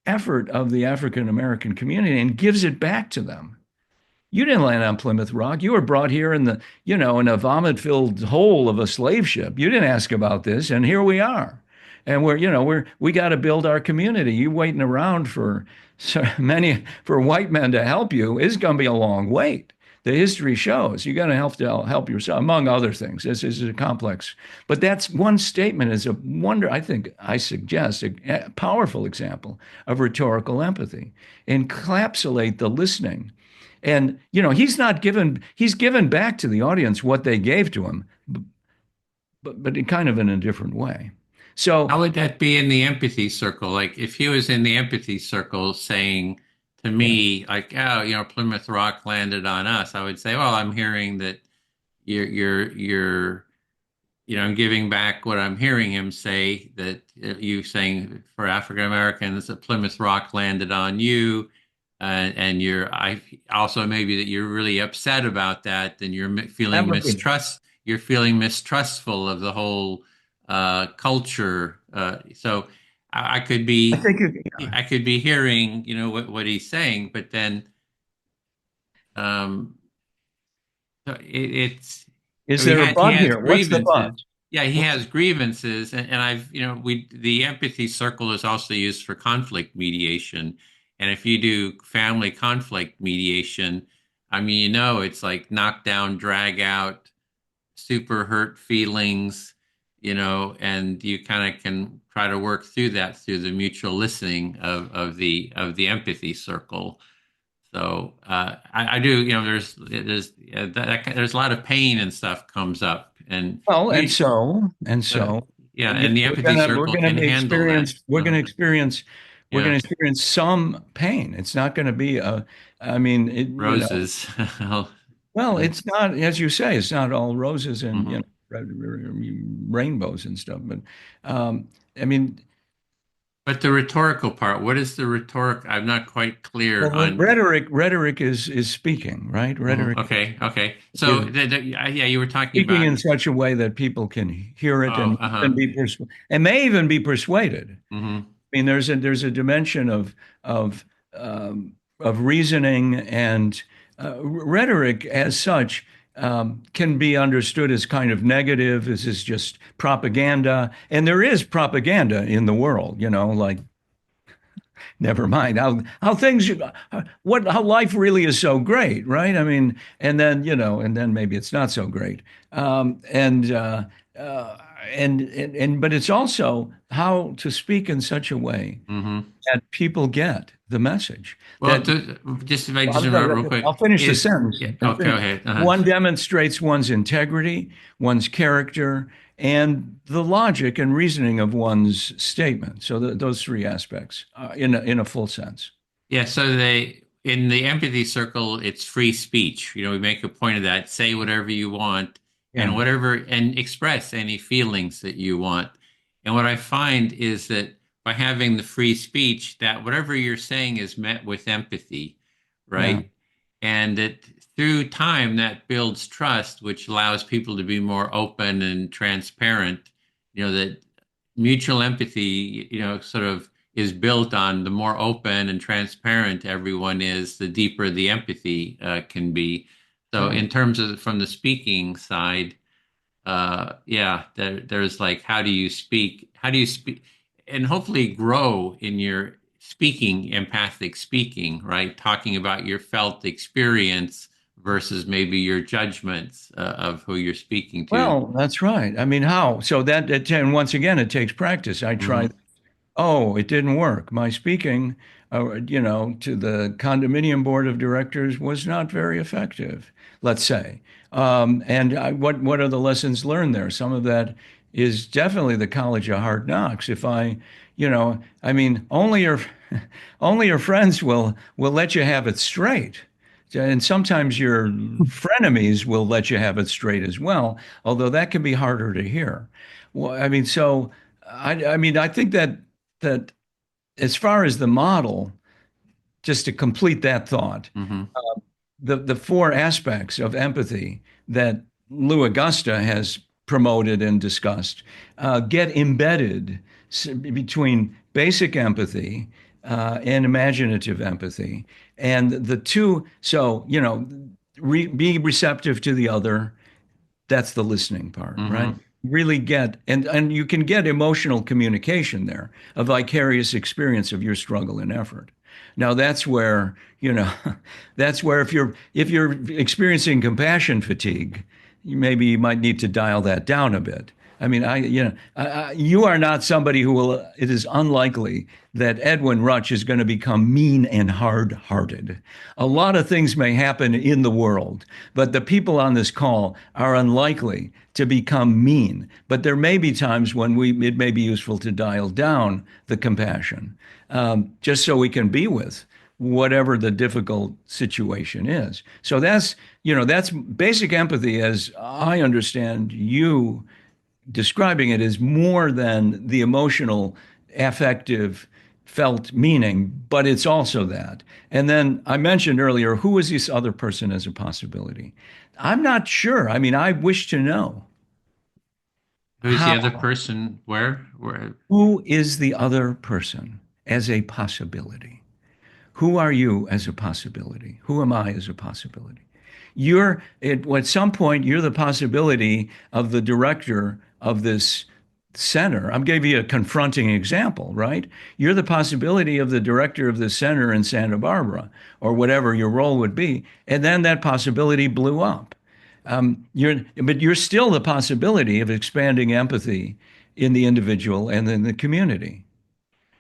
Speaker 2: effort of the African American community and gives it back to them. You didn't land on Plymouth Rock. You were brought here in a vomit-filled hole of a slave ship. You didn't ask about this, and here we are. And we got to build our community. You waiting around for for white men to help you is going to be a long wait. The history shows you got to help yourself, among other things. This is a complex, but that's one statement is a wonder. I suggest a powerful example of rhetorical empathy. Encapsulate the listening, and he's given back to the audience what they gave to him, but in kind of in a different way. So
Speaker 1: How would that be in the empathy circle? Like if he was in the empathy circle saying to
Speaker 2: yeah,
Speaker 1: me, like, oh, Plymouth Rock landed on us, I would say, well, I'm hearing that you're I'm giving back what I'm hearing him say, that you saying for African Americans that Plymouth Rock landed on you, and I also maybe that you're really upset about that, then
Speaker 2: that would be.
Speaker 1: you're feeling mistrustful of the whole culture. So I could
Speaker 2: I think
Speaker 1: be
Speaker 2: yeah.
Speaker 1: I could be hearing what he's saying, but then um, so it's
Speaker 2: Is
Speaker 1: so he
Speaker 2: there a
Speaker 1: had he
Speaker 2: but
Speaker 1: has
Speaker 2: here? What's the but?
Speaker 1: grievances. Yeah, he has grievances, and I've we the empathy circle is also used for conflict mediation. And if you do family conflict mediation, I mean, it's like knock down, drag out, super hurt feelings, and you kind of can try to work through that through the mutual listening of the empathy circle. So I do, there's a lot of pain and stuff comes up, and
Speaker 2: Well, and
Speaker 1: you,
Speaker 2: so and
Speaker 1: uh,
Speaker 2: so,
Speaker 1: yeah, and the
Speaker 2: we're
Speaker 1: empathy
Speaker 2: gonna we're
Speaker 1: circle
Speaker 2: gonna
Speaker 1: can
Speaker 2: be
Speaker 1: handle that.
Speaker 2: experience we're gonna experience we're
Speaker 1: Yeah,
Speaker 2: gonna experience some pain. It's not gonna be a. I mean,
Speaker 1: roses.
Speaker 2: well, it's not, as you say, it's not all roses and
Speaker 1: Mhm.
Speaker 2: rainbows and stuff. But I mean,
Speaker 1: But the rhetorical part, what is the rhetoric? I'm not quite clear
Speaker 2: well,
Speaker 1: on.
Speaker 2: rhetoric is speaking, right?
Speaker 1: Mhm.
Speaker 2: Rhetoric
Speaker 1: Okay, okay. So
Speaker 2: is
Speaker 1: yeah, you were talking
Speaker 2: speaking
Speaker 1: about.
Speaker 2: in such a way that people can hear it
Speaker 1: Oh,
Speaker 2: and
Speaker 1: uh-huh.
Speaker 2: even and may even be persuaded.
Speaker 1: Hmm.
Speaker 2: I mean, there's a dimension of of reasoning and rhetoric as such can be understood as kind of negative. This is just propaganda, and there is propaganda in the world. Like never mind how things what how life really is so great, right? I mean, and then maybe it's not so great. Uh, and but it's also how to speak in such a way
Speaker 1: Hmm.
Speaker 2: that people get the message.
Speaker 1: Well,
Speaker 2: That
Speaker 1: just if I just
Speaker 2: I'm
Speaker 1: interrupt real
Speaker 2: sorry,
Speaker 1: quick,
Speaker 2: I'll finish the
Speaker 1: is
Speaker 2: sentence.
Speaker 1: yeah, okay, go ahead.
Speaker 2: One demonstrates one's integrity, one's character, and the logic and reasoning of one's statement. So those three aspects, in a full sense.
Speaker 1: Yeah, so they in the empathy circle, it's free speech. We make a point of that. Say whatever you want
Speaker 2: Yeah,
Speaker 1: and express any feelings that you want. And what I find is that by having the free speech, that whatever you're saying is met with empathy,
Speaker 2: yeah.
Speaker 1: right? And that through time that builds trust, which allows people to be more open and transparent. That mutual empathy, sort of is built on the more open and transparent everyone is, the deeper the empathy can be. So,
Speaker 2: Right.
Speaker 1: in terms of from the speaking side, yeah, there's like, how do you speak? How do you speak? And hopefully grow in your speaking, empathic speaking, right? Talking about your felt experience versus maybe your judgments of who you're speaking to.
Speaker 2: Well, that's right. I mean, how? So and once again, it takes practice. I
Speaker 1: Hmm.
Speaker 2: tried. Oh, it didn't work. My speaking, to the condominium board of directors was not very effective, let's say. And what are the lessons learned there? Some of that is definitely the college of hard knocks. I mean, only your friends will let you have it straight. And sometimes your frenemies will let you have it straight as well, although that can be harder to hear. Well, I mean, so I mean, I think that as far as the model, just to complete that thought,
Speaker 1: Hmm.
Speaker 2: the four aspects of empathy that Lou Agosta has promoted and discussed get embedded between basic empathy and imaginative empathy. And the two, so, be receptive to the other, that's the listening part, right?
Speaker 1: Hmm.
Speaker 2: Really get and you can get emotional communication there, a vicarious experience of your struggle and effort. Now that's where, that's where if you're experiencing compassion fatigue, maybe you might need to dial that down a bit. I mean, you are not somebody who will. It is unlikely that Edwin Rutch is going to become mean and hard-hearted. A lot of things may happen in the world, but the people on this call are unlikely to become mean. But there may be times when it may be useful to dial down the compassion, just so we can be with whatever the difficult situation is. So that's basic empathy as I understand you describing it as more than the emotional, affective, felt meaning, but it's also that. And then I mentioned earlier, who is this other person as a possibility? I'm not sure. I mean, I wish to know
Speaker 1: Who's the
Speaker 2: how,
Speaker 1: other person? Where?
Speaker 2: who is the other person as a possibility? Who are you as a possibility? Who am I as a possibility? At some point, you're the possibility of the director of this center. I'm giving you a confronting example, right? You're the possibility of the director of the center in Santa Barbara, or whatever your role would be. And then that possibility blew up. But you're still the possibility of expanding empathy in the individual and in the community,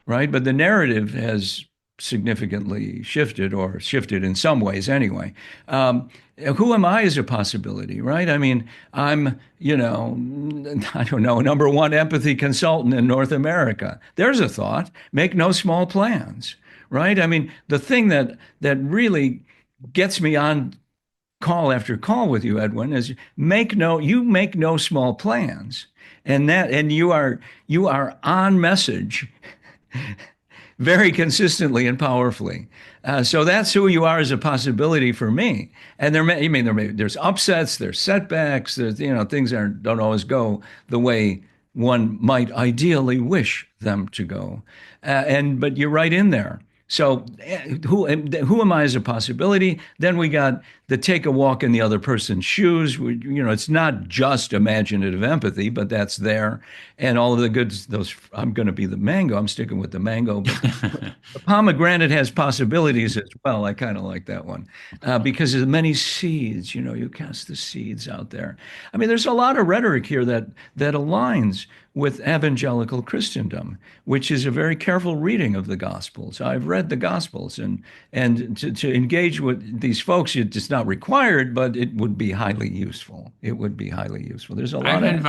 Speaker 2: right? But the narrative has significantly shifted, or shifted in some ways anyway. Who am I as a possibility, right? I mean, I'm, I don't know, number one empathy consultant in North America. There's a thought. Make no small plans, right? I mean, the thing that really gets me on call after call with you, Edwin, is you make no small plans, and you are on message very consistently and powerfully. So that's who you are as a possibility for me. And there's upsets, there's setbacks, there's things that don't always go the way one might ideally wish them to go. But you're right in there. So who am I as a possibility? Then we got the take a walk in the other person's shoes. It's not just imaginative empathy, but that's there, and all of the goods. Those I'm going to be the mango. I'm sticking with the mango, but the pomegranate has possibilities as well. I kind of like that one because there's many seeds. You cast the seeds out there. I mean, there's a lot of rhetoric here that aligns with evangelical Christendom, which is a very careful reading of the Gospels. I've read the Gospels, and to engage with these folks, it's not required, but it would be highly useful. It would be highly useful. There's a lot of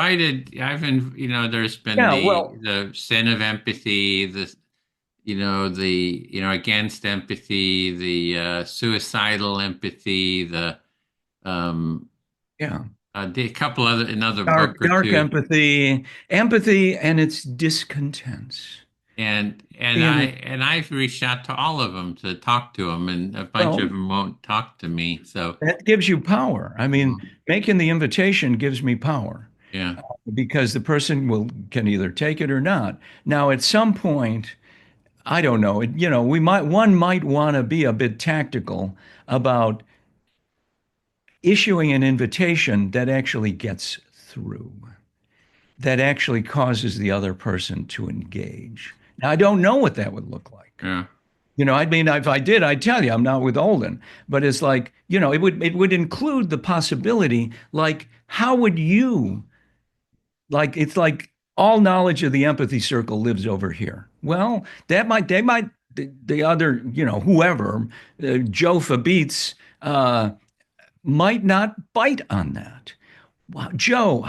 Speaker 1: there's been
Speaker 2: yeah. Well,
Speaker 1: the sin of empathy, against empathy, the suicidal empathy, um,
Speaker 2: yeah.
Speaker 1: a couple other another book
Speaker 2: Dark,
Speaker 1: or
Speaker 2: dark
Speaker 1: two,
Speaker 2: empathy, and its discontents.
Speaker 1: and I've reached out to all of them to talk to them, and a bunch
Speaker 2: Well,
Speaker 1: of them won't talk to me. So,
Speaker 2: that gives you power. I mean,
Speaker 1: mhm,
Speaker 2: making the invitation gives me power
Speaker 1: yeah,
Speaker 2: because the person can either take it or not. Now, at some point, I don't know, one might want to be a bit tactical about issuing an invitation that actually gets through, that actually causes the other person to engage. Now, I don't know what that would look like.
Speaker 1: yeah,
Speaker 2: I mean, if I did, I'd tell you I'm not withholding. But it's like, it would include the possibility, like, how would you, like, it's like all knowledge of the empathy circle lives over here. Well, they might, the other, whoever, Joe Fabitz, might not bite on that. Wow. Joe,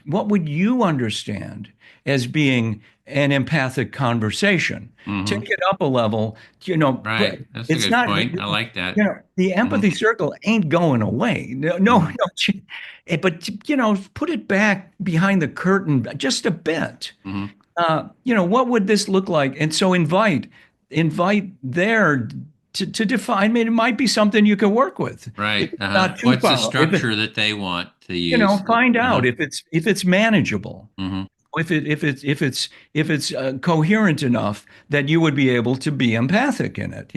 Speaker 2: what would you understand as being an empathic conversation? Take
Speaker 1: hmm
Speaker 2: it up a level,
Speaker 1: right. That's a
Speaker 2: it's
Speaker 1: good
Speaker 2: not,
Speaker 1: point. I like that.
Speaker 2: the
Speaker 1: Hmm
Speaker 2: empathy circle ain't going away. No, no,
Speaker 1: hmm
Speaker 2: no. But, put it back behind the curtain just a bit.
Speaker 1: hmm
Speaker 2: What would this look like? And so invite there to define. I mean, it might be something you can work with. If
Speaker 1: Right.
Speaker 2: it's not too
Speaker 1: What's the
Speaker 2: far,
Speaker 1: structure that they want to use?
Speaker 2: find
Speaker 1: Uh-huh.
Speaker 2: out if it's manageable,
Speaker 1: hmm
Speaker 2: if it's coherent enough that you would be able to be empathic in it.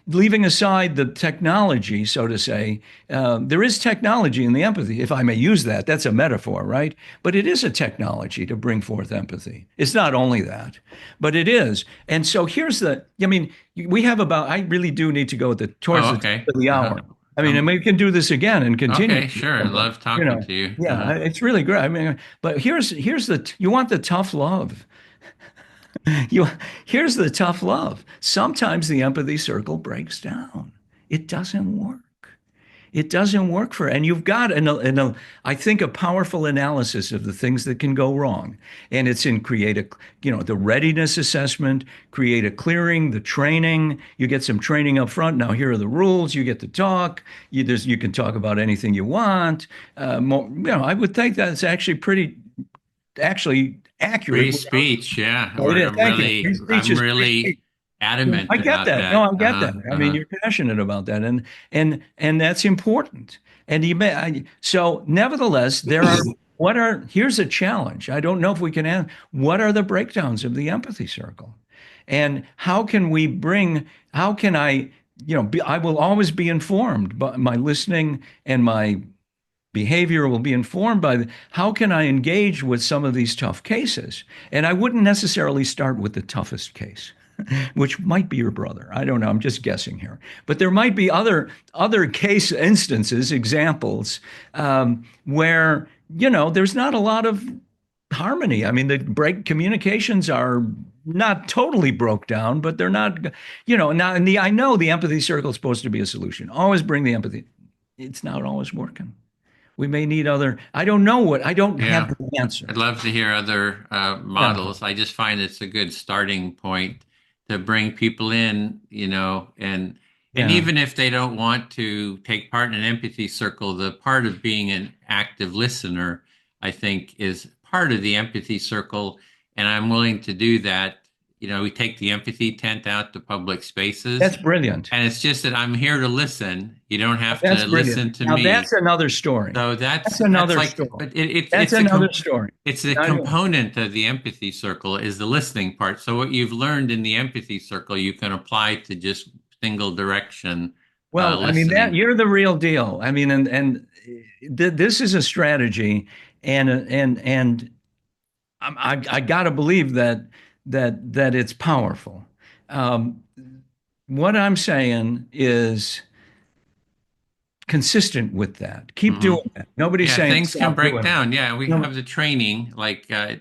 Speaker 2: Leaving aside the technology, so to say, there is technology in the empathy, if I may use that. That's a metaphor, right? But it is a technology to bring forth empathy. It's not only that, but it is. And so I mean, we have about. I really do need to go towards
Speaker 1: Oh,
Speaker 2: the top
Speaker 1: okay.
Speaker 2: of the
Speaker 1: Uh-huh.
Speaker 2: hour. I mean, and
Speaker 1: Um,
Speaker 2: we can do this again and continue.
Speaker 1: okay, sure. I
Speaker 2: But,
Speaker 1: love talking to you.
Speaker 2: yeah,
Speaker 1: Uh-huh.
Speaker 2: it's really great. I mean, but you want the tough love. You Here's the tough love. Sometimes the empathy circle breaks down. It doesn't work. It doesn't work and you've got I think a powerful analysis of the things that can go wrong. And it's in the readiness assessment, create a clearing, the training. You get some training up front. Now here are the rules. You get to talk. You can talk about anything you want. I would think that's actually pretty actually accurate.
Speaker 1: Free speech. Yeah.
Speaker 2: It is. Thank you. Free speech
Speaker 1: I'm
Speaker 2: is free speech.
Speaker 1: really adamant
Speaker 2: I get
Speaker 1: about
Speaker 2: that. No,
Speaker 1: that.
Speaker 2: I get that. I mean, you're passionate about that, and that's important. And so, nevertheless, here's a challenge. I don't know if we can add. What are the breakdowns of the empathy circle, and how can we bring? How can I? I will always be informed, but my listening and my behavior will be informed by how can I engage with some of these tough cases? And I wouldn't necessarily start with the toughest case, which might be your brother. I don't know. I'm just guessing here. But there might be other case instances, examples, where there's not a lot of harmony. I mean, the break communications are not totally broke down, but they're not. Now, I know the empathy circle is supposed to be a solution. Always bring the empathy. It's not always working. We may need I don't know I don't have
Speaker 1: Yeah.
Speaker 2: the answer.
Speaker 1: I'd love to hear other
Speaker 2: Yeah.
Speaker 1: models. I just find it's a good starting point to bring people in, and
Speaker 2: Yeah.
Speaker 1: even if they don't want to take part in an empathy circle, the part of being an active listener, I think, is part of the empathy circle, and I'm willing to do that, we take the empathy tent out to public spaces.
Speaker 2: That's brilliant.
Speaker 1: And it's just that I'm here to listen. You don't have
Speaker 2: That's
Speaker 1: to
Speaker 2: brilliant.
Speaker 1: listen to
Speaker 2: Now that's
Speaker 1: me.
Speaker 2: another story.
Speaker 1: So
Speaker 2: That's
Speaker 1: that's
Speaker 2: another
Speaker 1: like,
Speaker 2: story.
Speaker 1: but it's
Speaker 2: That's
Speaker 1: it's a
Speaker 2: another story.
Speaker 1: it's a
Speaker 2: I-
Speaker 1: component of the empathy circle is the listening part. So what you've learned in the empathy circle, you can apply to just single direction
Speaker 2: well, I mean that
Speaker 1: listening.
Speaker 2: you're the real deal. I mean, this is a strategy, and I got to believe that it's powerful. Um, what I'm saying is consistent with that. Keep
Speaker 1: Hmm.
Speaker 2: doing that. Nobody's
Speaker 1: Yeah,
Speaker 2: saying
Speaker 1: things can
Speaker 2: stop
Speaker 1: break
Speaker 2: doing it.
Speaker 1: down. Yeah, we
Speaker 2: No,
Speaker 1: have the training. Like a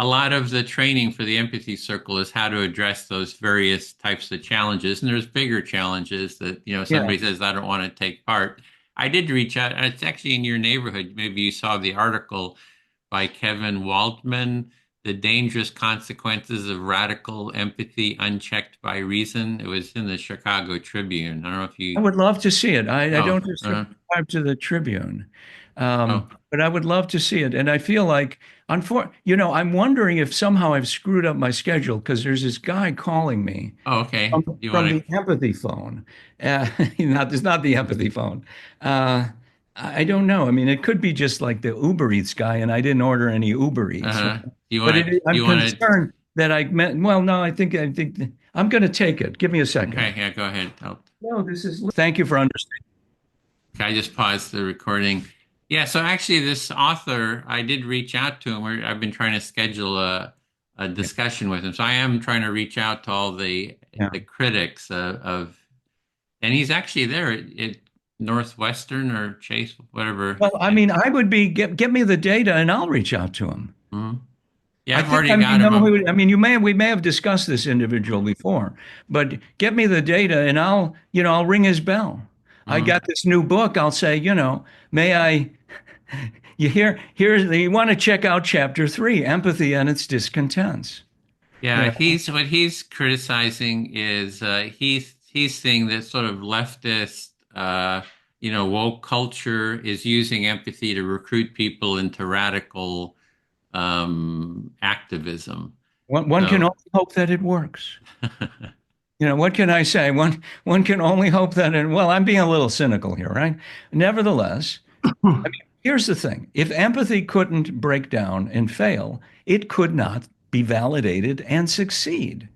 Speaker 1: lot of the training for the empathy circle is how to address those various types of challenges. And there's bigger challenges that,
Speaker 2: yeah.
Speaker 1: somebody says, I don't want to take part. I did reach out, and it's actually in your neighborhood. Maybe you saw the article by Kevin Waldman, The Dangerous Consequences of Radical Empathy Unchecked by Reason. It was in the Chicago Tribune. I don't know if
Speaker 2: I
Speaker 1: you,
Speaker 2: would love to see it. I
Speaker 1: oh,
Speaker 2: don't subscribe to the Tribune,
Speaker 1: oh,
Speaker 2: but I would love to see it. And I feel like, I'm wondering if somehow I've screwed up my schedule because there's this guy calling me
Speaker 1: oh, okay. You
Speaker 2: from
Speaker 1: want
Speaker 2: the empathy phone. It's not the empathy phone. Uh, I don't know. I mean, it could be just like the Uber Eats guy, and I didn't order any Uber Eats.
Speaker 1: do you
Speaker 2: But
Speaker 1: want to,
Speaker 2: I'm
Speaker 1: you want to,
Speaker 2: concerned that I meant. Well, no, I think I'm going to take it. Give me a second.
Speaker 1: okay, yeah, go ahead.
Speaker 2: No, this is. Thank you for understanding.
Speaker 1: Okay, I just paused the recording. Yeah, so actually, this author, I did reach out to him. I've been trying to schedule a discussion with him. So I am trying to reach out to all
Speaker 2: Yeah.
Speaker 1: the critics and he's actually there at Northwestern or Chase, whatever.
Speaker 2: Well, I mean, I would be get me the data, and I'll reach out to him.
Speaker 1: Mhm. Yeah,
Speaker 2: I
Speaker 1: I've
Speaker 2: think
Speaker 1: already
Speaker 2: I may
Speaker 1: got him
Speaker 2: know
Speaker 1: up.
Speaker 2: who. I mean, we may have discussed this individual before, but get me the data, and I'll ring his bell. I
Speaker 1: Mhm.
Speaker 2: got this new book. I'll say, may I? You want to check out chapter 3, empathy and its discontents. You
Speaker 1: Yeah,
Speaker 2: know,
Speaker 1: he's what he's criticizing is he's seeing that sort of leftist woke culture is using empathy to recruit people into radical activism.
Speaker 2: one can
Speaker 1: So
Speaker 2: only hope that it works. What can I say? One can only hope that it. Well, I'm being a little cynical here, right? Nevertheless, here's the thing: if empathy couldn't break down and fail, it could not be validated and succeed.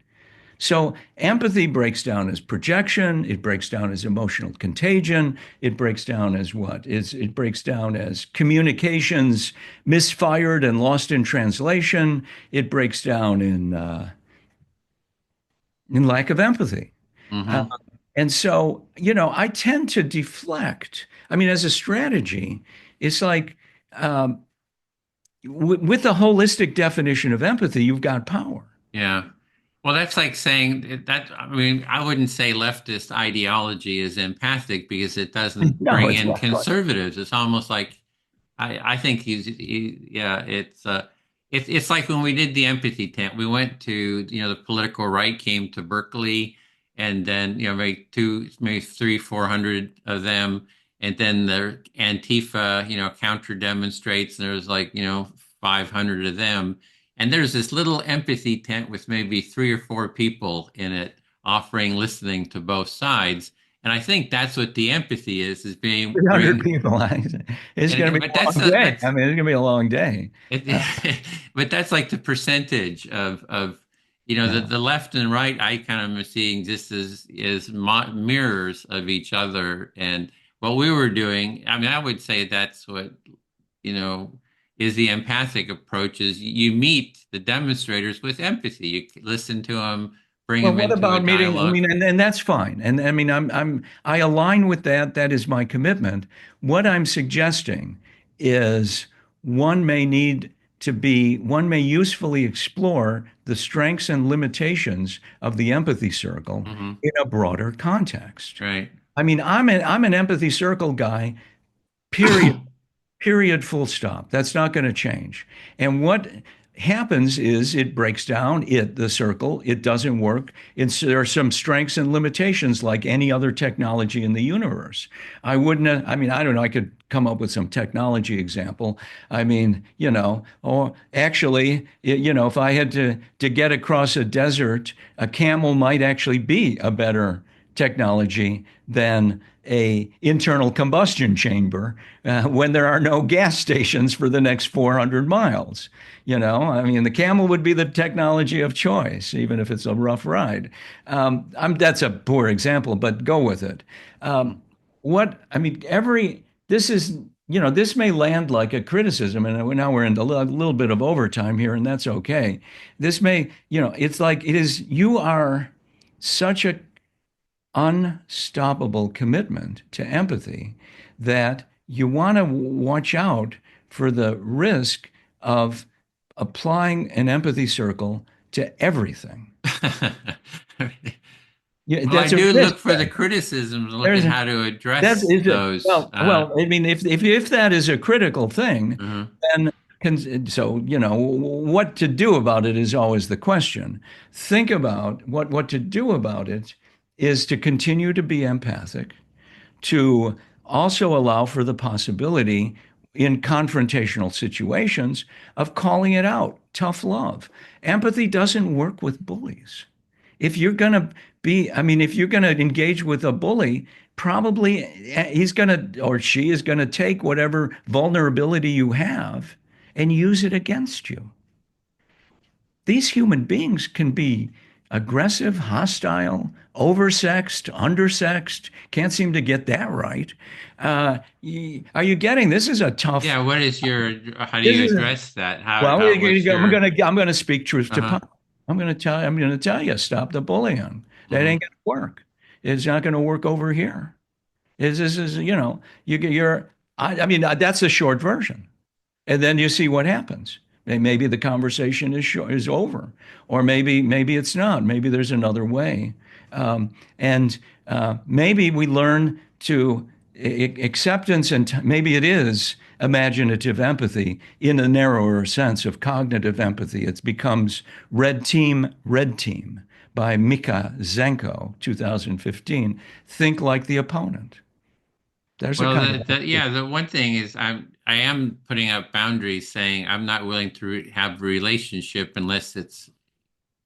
Speaker 2: So empathy breaks down as projection, it breaks down as emotional contagion, it breaks down as what? It breaks down as communications misfired and lost in translation. It breaks down in lack of empathy. Uh,
Speaker 1: hmm
Speaker 2: and so, I tend to deflect. I mean, as a strategy, it's like um, with the holistic definition of empathy, you've got power.
Speaker 1: yeah. Well, that's like saying that, I mean, I wouldn't say leftist ideology is empathic because it doesn't
Speaker 2: No,
Speaker 1: bring
Speaker 2: it's
Speaker 1: in
Speaker 2: not quite.
Speaker 1: conservatives. It's almost like I think yeah, it's like when we did the empathy tent, we went to, the political right came to Berkeley, and then, maybe three, 400 of them, and then the Antifa, counter demonstrates, and there's like, 500 of them. And there's this little empathy tent with maybe three or four people in it offering listening to both sides. And I think that's what the empathy is being
Speaker 2: 300
Speaker 1: bring
Speaker 2: people. It's going to be
Speaker 1: but
Speaker 2: a long day. I mean, it's going to be a long day. Uh,
Speaker 1: but that's like the percentage of
Speaker 2: yeah.
Speaker 1: the left and right. I kind of seeing just as mirrors of each other. And what we were doing, I mean, I would say that's what you know is the empathic approach. Is you meet the demonstrators with empathy. You listen to them, bring
Speaker 2: Well,
Speaker 1: them
Speaker 2: what
Speaker 1: into a
Speaker 2: about meeting? I
Speaker 1: dialogue.
Speaker 2: mean, and that's fine. And I mean, I align with that. That is my commitment. What I'm suggesting is one may usefully explore the strengths and limitations of the empathy circle
Speaker 1: Hmm.
Speaker 2: in a broader context.
Speaker 1: Right.
Speaker 2: I mean, I'm an empathy circle guy, period. Period, full stop. That's not going to change. And happens is it breaks down the circle. It doesn't work. There are some strengths and limitations like any other technology in the universe. I wouldn't have, I mean, I don't know, I could come up with some technology example. I mean, or actually, if I had to get across a desert, a camel might actually be a better technology than a internal combustion chamber when there are no gas stations for the next 400 miles. I mean, the camel would be the technology of choice, even if it's a rough ride. That's a poor example, but go with it. Um, I mean, this is, this may land like a criticism, and now we're in a little bit of overtime here, and that's okay. This may, it's like you are such a unstoppable commitment to empathy that you want to watch out for the risk of applying an empathy circle to everything. Yeah,
Speaker 1: Well, I
Speaker 2: that's a
Speaker 1: do
Speaker 2: risk
Speaker 1: look for the
Speaker 2: there.
Speaker 1: criticisms and look
Speaker 2: There's
Speaker 1: at
Speaker 2: a,
Speaker 1: how to
Speaker 2: that
Speaker 1: address
Speaker 2: is a,
Speaker 1: those.
Speaker 2: I mean, if that is a critical thing,
Speaker 1: Uh-huh.
Speaker 2: then so what to do about it is always the question. Think about what to do about it is to continue to be empathic, to also allow for the possibility in confrontational situations of calling it out. Tough love. Empathy doesn't work with bullies. If you're going to I mean, if you're going to engage with a bully, probably he's going to, or she is going to take whatever vulnerability you have and use it against you. These human beings can be aggressive, hostile, oversexed, undersexed. Can't seem to get that right. Are you getting? This is a tough.
Speaker 1: Yeah, what is your, how do
Speaker 2: This
Speaker 1: you
Speaker 2: is a,
Speaker 1: address that?
Speaker 2: well,
Speaker 1: What's your,
Speaker 2: I'm gonna speak truth to
Speaker 1: uh-huh.
Speaker 2: power. I'm gonna tell you, stop the bullying. That
Speaker 1: Hmm.
Speaker 2: ain't gonna work. It's not gonna work over here. This is, I mean, that's the short version. And then you see what happens. Maybe the conversation is over, or maybe it's not. Maybe there's another way, and maybe we learn to acceptance, and maybe it is imaginative empathy in a narrower sense of cognitive empathy. It becomes Red Team by Mika Zenko, 2015. Think like the opponent. There's a
Speaker 1: Well,
Speaker 2: kind of
Speaker 1: yeah,
Speaker 2: empathy.
Speaker 1: the one thing is I am putting up boundaries saying I'm not willing to have a relationship unless it's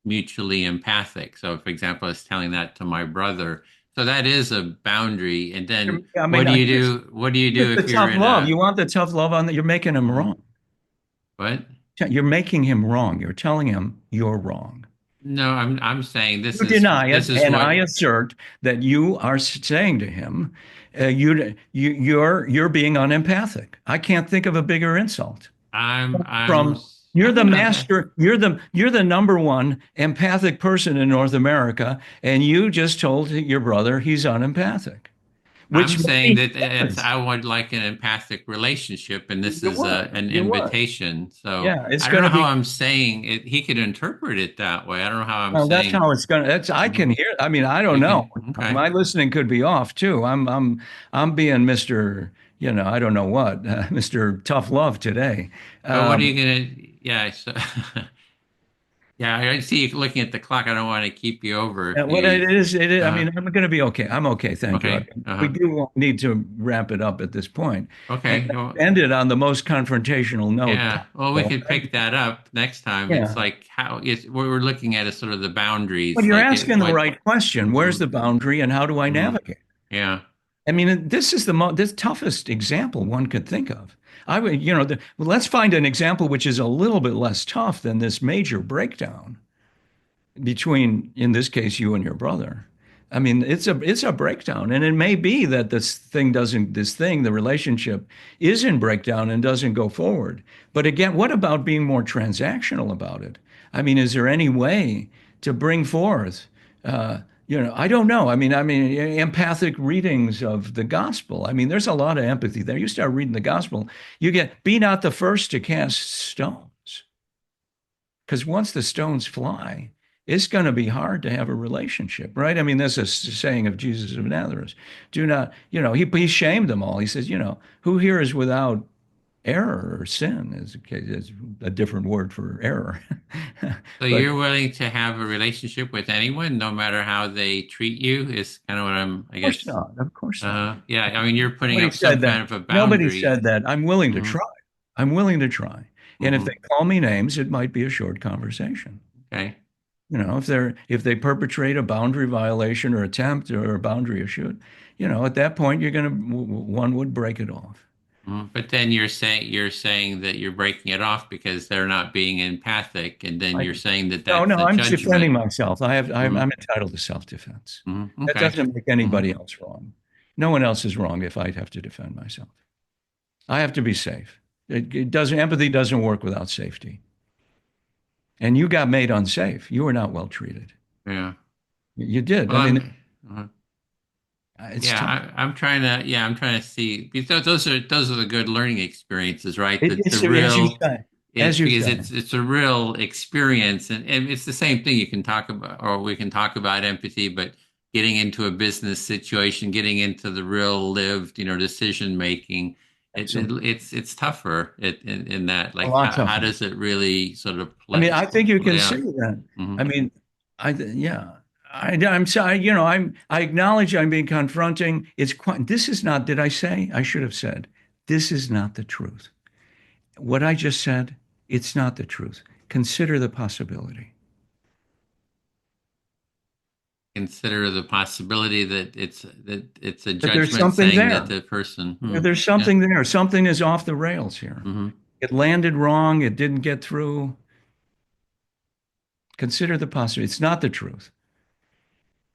Speaker 1: mutually empathic. So, for example, I was telling that to my brother. So that is a boundary. And then
Speaker 2: I mean,
Speaker 1: what do you do? What do you do
Speaker 2: here's the
Speaker 1: if you're
Speaker 2: tough
Speaker 1: in
Speaker 2: love.
Speaker 1: a,
Speaker 2: You want the tough love on that. You're making him
Speaker 1: Mhm.
Speaker 2: wrong.
Speaker 1: What?
Speaker 2: You're making him wrong. You're telling him you're wrong.
Speaker 1: No, I'm saying
Speaker 2: You deny it,
Speaker 1: this is
Speaker 2: and
Speaker 1: what
Speaker 2: I assert that you are saying to him, you're being unempathic. I can't think of a bigger insult.
Speaker 1: I'm
Speaker 2: From You're
Speaker 1: I
Speaker 2: the
Speaker 1: don't know that.
Speaker 2: master, you're the number one empathic person in North America, and you just told your brother he's unempathic,
Speaker 1: I'm
Speaker 2: which
Speaker 1: saying
Speaker 2: maybe
Speaker 1: that
Speaker 2: is.
Speaker 1: I would like an empathic relationship, and this
Speaker 2: You
Speaker 1: is
Speaker 2: would,
Speaker 1: an
Speaker 2: you would.
Speaker 1: invitation. So
Speaker 2: Yeah, it's
Speaker 1: I don't
Speaker 2: going
Speaker 1: know
Speaker 2: to
Speaker 1: how
Speaker 2: be.
Speaker 1: I'm saying it. He could interpret it that way. I don't know how I'm
Speaker 2: Well, that's
Speaker 1: saying.
Speaker 2: how it's gonna. That's I
Speaker 1: Mhm.
Speaker 2: can hear. I mean, I don't
Speaker 1: You
Speaker 2: know.
Speaker 1: can, okay.
Speaker 2: My listening could be off too. I'm being Mister. I don't know what, Mister Tough Love today.
Speaker 1: But what are you
Speaker 2: Um,
Speaker 1: gonna? Yeah. So, yeah. I see you looking at the clock. I don't want to keep you over if
Speaker 2: what it
Speaker 1: you.
Speaker 2: is, it is. I
Speaker 1: Uh,
Speaker 2: mean, I'm going to be okay. I'm okay. Thank you.
Speaker 1: okay.
Speaker 2: We
Speaker 1: Uh-huh.
Speaker 2: do need to wrap it up at this point, and
Speaker 1: Okay. Well,
Speaker 2: ended on the most confrontational note
Speaker 1: yeah. Well, we
Speaker 2: possible.
Speaker 1: could pick that up next time. It's
Speaker 2: Yeah.
Speaker 1: like how is what we're looking at is sort of the
Speaker 2: But
Speaker 1: boundaries,
Speaker 2: you're
Speaker 1: like it,
Speaker 2: asking the
Speaker 1: what.
Speaker 2: right question. Where's
Speaker 1: Mhm,
Speaker 2: the boundary, and how do I
Speaker 1: mhm.
Speaker 2: navigate?
Speaker 1: Yeah.
Speaker 2: I mean, this is this toughest example one could think of. I would, well, let's find an example which is a little bit less tough than this major breakdown between, in this case, you and your brother. I mean, it's a breakdown, and it may be that the relationship is in breakdown and doesn't go forward. But again, what about being more transactional about it? I mean, is there any way to bring forth, I don't know. I mean, empathic readings of the gospel. I mean, there's a lot of empathy there. You start reading the gospel, you get, be not the first to cast stones. Because once the stones fly, it's going to be hard to have a relationship, right? I mean, that's a saying of Jesus of Nazareth. Do not, he shamed them all. He says, who here is without error or sin is a different word for error.
Speaker 1: So
Speaker 2: But
Speaker 1: you're willing to have a relationship with anyone, no matter how they treat you, is kind of what I
Speaker 2: of course
Speaker 1: guess.
Speaker 2: not. Of course not.
Speaker 1: Yeah, I mean, you're putting
Speaker 2: Nobody
Speaker 1: up some
Speaker 2: said that.
Speaker 1: kind of a
Speaker 2: Nobody
Speaker 1: boundary.
Speaker 2: said that. I'm willing to
Speaker 1: Hmm.
Speaker 2: try. I'm willing to try. And if they
Speaker 1: Hmm.
Speaker 2: call me names, it might be a short conversation.
Speaker 1: Okay.
Speaker 2: If they perpetrate a boundary violation or attempt or a boundary issue, at that point one would break it off.
Speaker 1: Mhm. But then you're saying that you're breaking it off because they're not being empathic, and then
Speaker 2: I,
Speaker 1: you're saying that
Speaker 2: no,
Speaker 1: that's
Speaker 2: no,
Speaker 1: a
Speaker 2: I'm defending
Speaker 1: judgment.
Speaker 2: myself.
Speaker 1: Hmm.
Speaker 2: I'm entitled to self-defense. That
Speaker 1: Okay.
Speaker 2: doesn't make
Speaker 1: Hmm.
Speaker 2: anybody else wrong. No one else is wrong if I have to defend myself. I have to be safe. Empathy doesn't work without safety. And you got made unsafe. You were not well treated.
Speaker 1: Yeah.
Speaker 2: You did.
Speaker 1: Well,
Speaker 2: I mean,
Speaker 1: uh,
Speaker 2: it's
Speaker 1: yeah,
Speaker 2: tough.
Speaker 1: I'm trying to see because those are the good learning experiences, right? The
Speaker 2: It's as you
Speaker 1: real
Speaker 2: say, as
Speaker 1: it
Speaker 2: you
Speaker 1: because
Speaker 2: say.
Speaker 1: it's a real experience, and it's the same thing you can talk about, or we can talk about empathy, but getting into a business situation, getting into the real lived, decision making,
Speaker 2: Absolutely.
Speaker 1: it's tougher in that.
Speaker 2: A
Speaker 1: Like
Speaker 2: lot
Speaker 1: how
Speaker 2: tougher.
Speaker 1: does it really sort of
Speaker 2: I mean, I think you
Speaker 1: play
Speaker 2: can see
Speaker 1: out?
Speaker 2: that.
Speaker 1: Hmm.
Speaker 2: I mean, yeah. I'm sorry, I acknowledge I'm being confronting. This is not, did I say? I should have said, this is not the truth. What I just said, it's not the truth. Consider the possibility.
Speaker 1: Consider the possibility that it's a
Speaker 2: That there's
Speaker 1: judgment
Speaker 2: something
Speaker 1: saying that
Speaker 2: there.
Speaker 1: the person,
Speaker 2: There's
Speaker 1: yeah.
Speaker 2: something there. Something is off the rails here.
Speaker 1: Hmm.
Speaker 2: It landed wrong. It didn't get through. Consider the possibility. It's not the truth.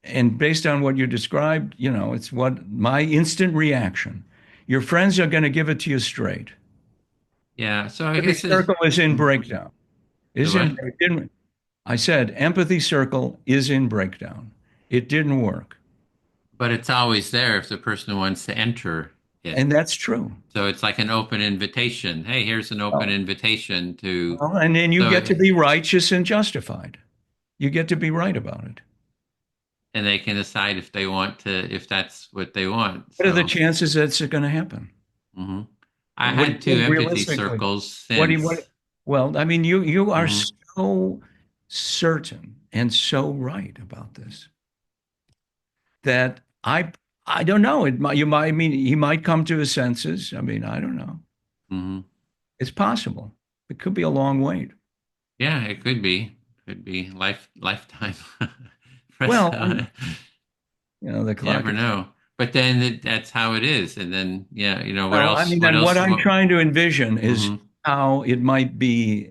Speaker 2: And based on what you described, it's what my instant reaction. Your friends are going to give it to you straight.
Speaker 1: Yeah, so I
Speaker 2: Empathy
Speaker 1: guess it's
Speaker 2: circle is in
Speaker 1: mhm.
Speaker 2: breakdown.
Speaker 1: The what?
Speaker 2: It didn't, I said empathy circle is in breakdown. It didn't work.
Speaker 1: But it's always there if the person wants to enter it.
Speaker 2: And that's true.
Speaker 1: So it's like an open invitation. Hey, here's an open
Speaker 2: Well,
Speaker 1: invitation to.
Speaker 2: and then you get
Speaker 1: So
Speaker 2: to be righteous and justified. You get to be right about it.
Speaker 1: and they can decide if they want to, if that's what they want.
Speaker 2: What are the
Speaker 1: So
Speaker 2: chances that's going to happen?
Speaker 1: mhm. I
Speaker 2: What do
Speaker 1: had
Speaker 2: you
Speaker 1: two
Speaker 2: think
Speaker 1: empathy
Speaker 2: realistically?
Speaker 1: circles
Speaker 2: What do you what?
Speaker 1: since.
Speaker 2: Well, I mean, you are
Speaker 1: Mhm.
Speaker 2: so certain and so right about this that I don't know. I mean, he might come to his senses. I mean, I don't know.
Speaker 1: Mhm.
Speaker 2: It's possible. It could be a long wait.
Speaker 1: Yeah, it could be. Could be lifetime. Press,
Speaker 2: Well, the
Speaker 1: you
Speaker 2: clock
Speaker 1: never
Speaker 2: is.
Speaker 1: know. But then that's how it is. And then, yeah, what
Speaker 2: Well, I
Speaker 1: else?
Speaker 2: mean,
Speaker 1: What
Speaker 2: and what
Speaker 1: else?
Speaker 2: I'm
Speaker 1: What?
Speaker 2: trying to envision is
Speaker 1: Hmm.
Speaker 2: how it might be.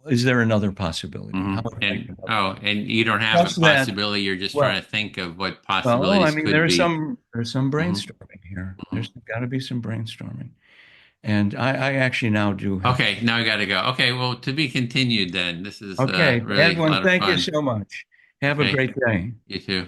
Speaker 2: Is there another possibility?
Speaker 1: Hmm.
Speaker 2: How it might
Speaker 1: And
Speaker 2: develop.
Speaker 1: oh, and you don't have a
Speaker 2: Just that.
Speaker 1: possibility. You're just
Speaker 2: Well,
Speaker 1: trying to think of what
Speaker 2: I
Speaker 1: possibilities
Speaker 2: mean,
Speaker 1: could be.
Speaker 2: there's some
Speaker 1: Hmm.
Speaker 2: brainstorming here.
Speaker 1: Hmm.
Speaker 2: There's got to be some brainstorming, and I actually now do have to.
Speaker 1: Okay, now I got to go. Okay, well, to be continued then. This is
Speaker 2: Okay,
Speaker 1: really a
Speaker 2: Edwin,
Speaker 1: lot of
Speaker 2: thank you
Speaker 1: fun.
Speaker 2: so much. Have a
Speaker 1: Okay,
Speaker 2: great day.
Speaker 1: you too.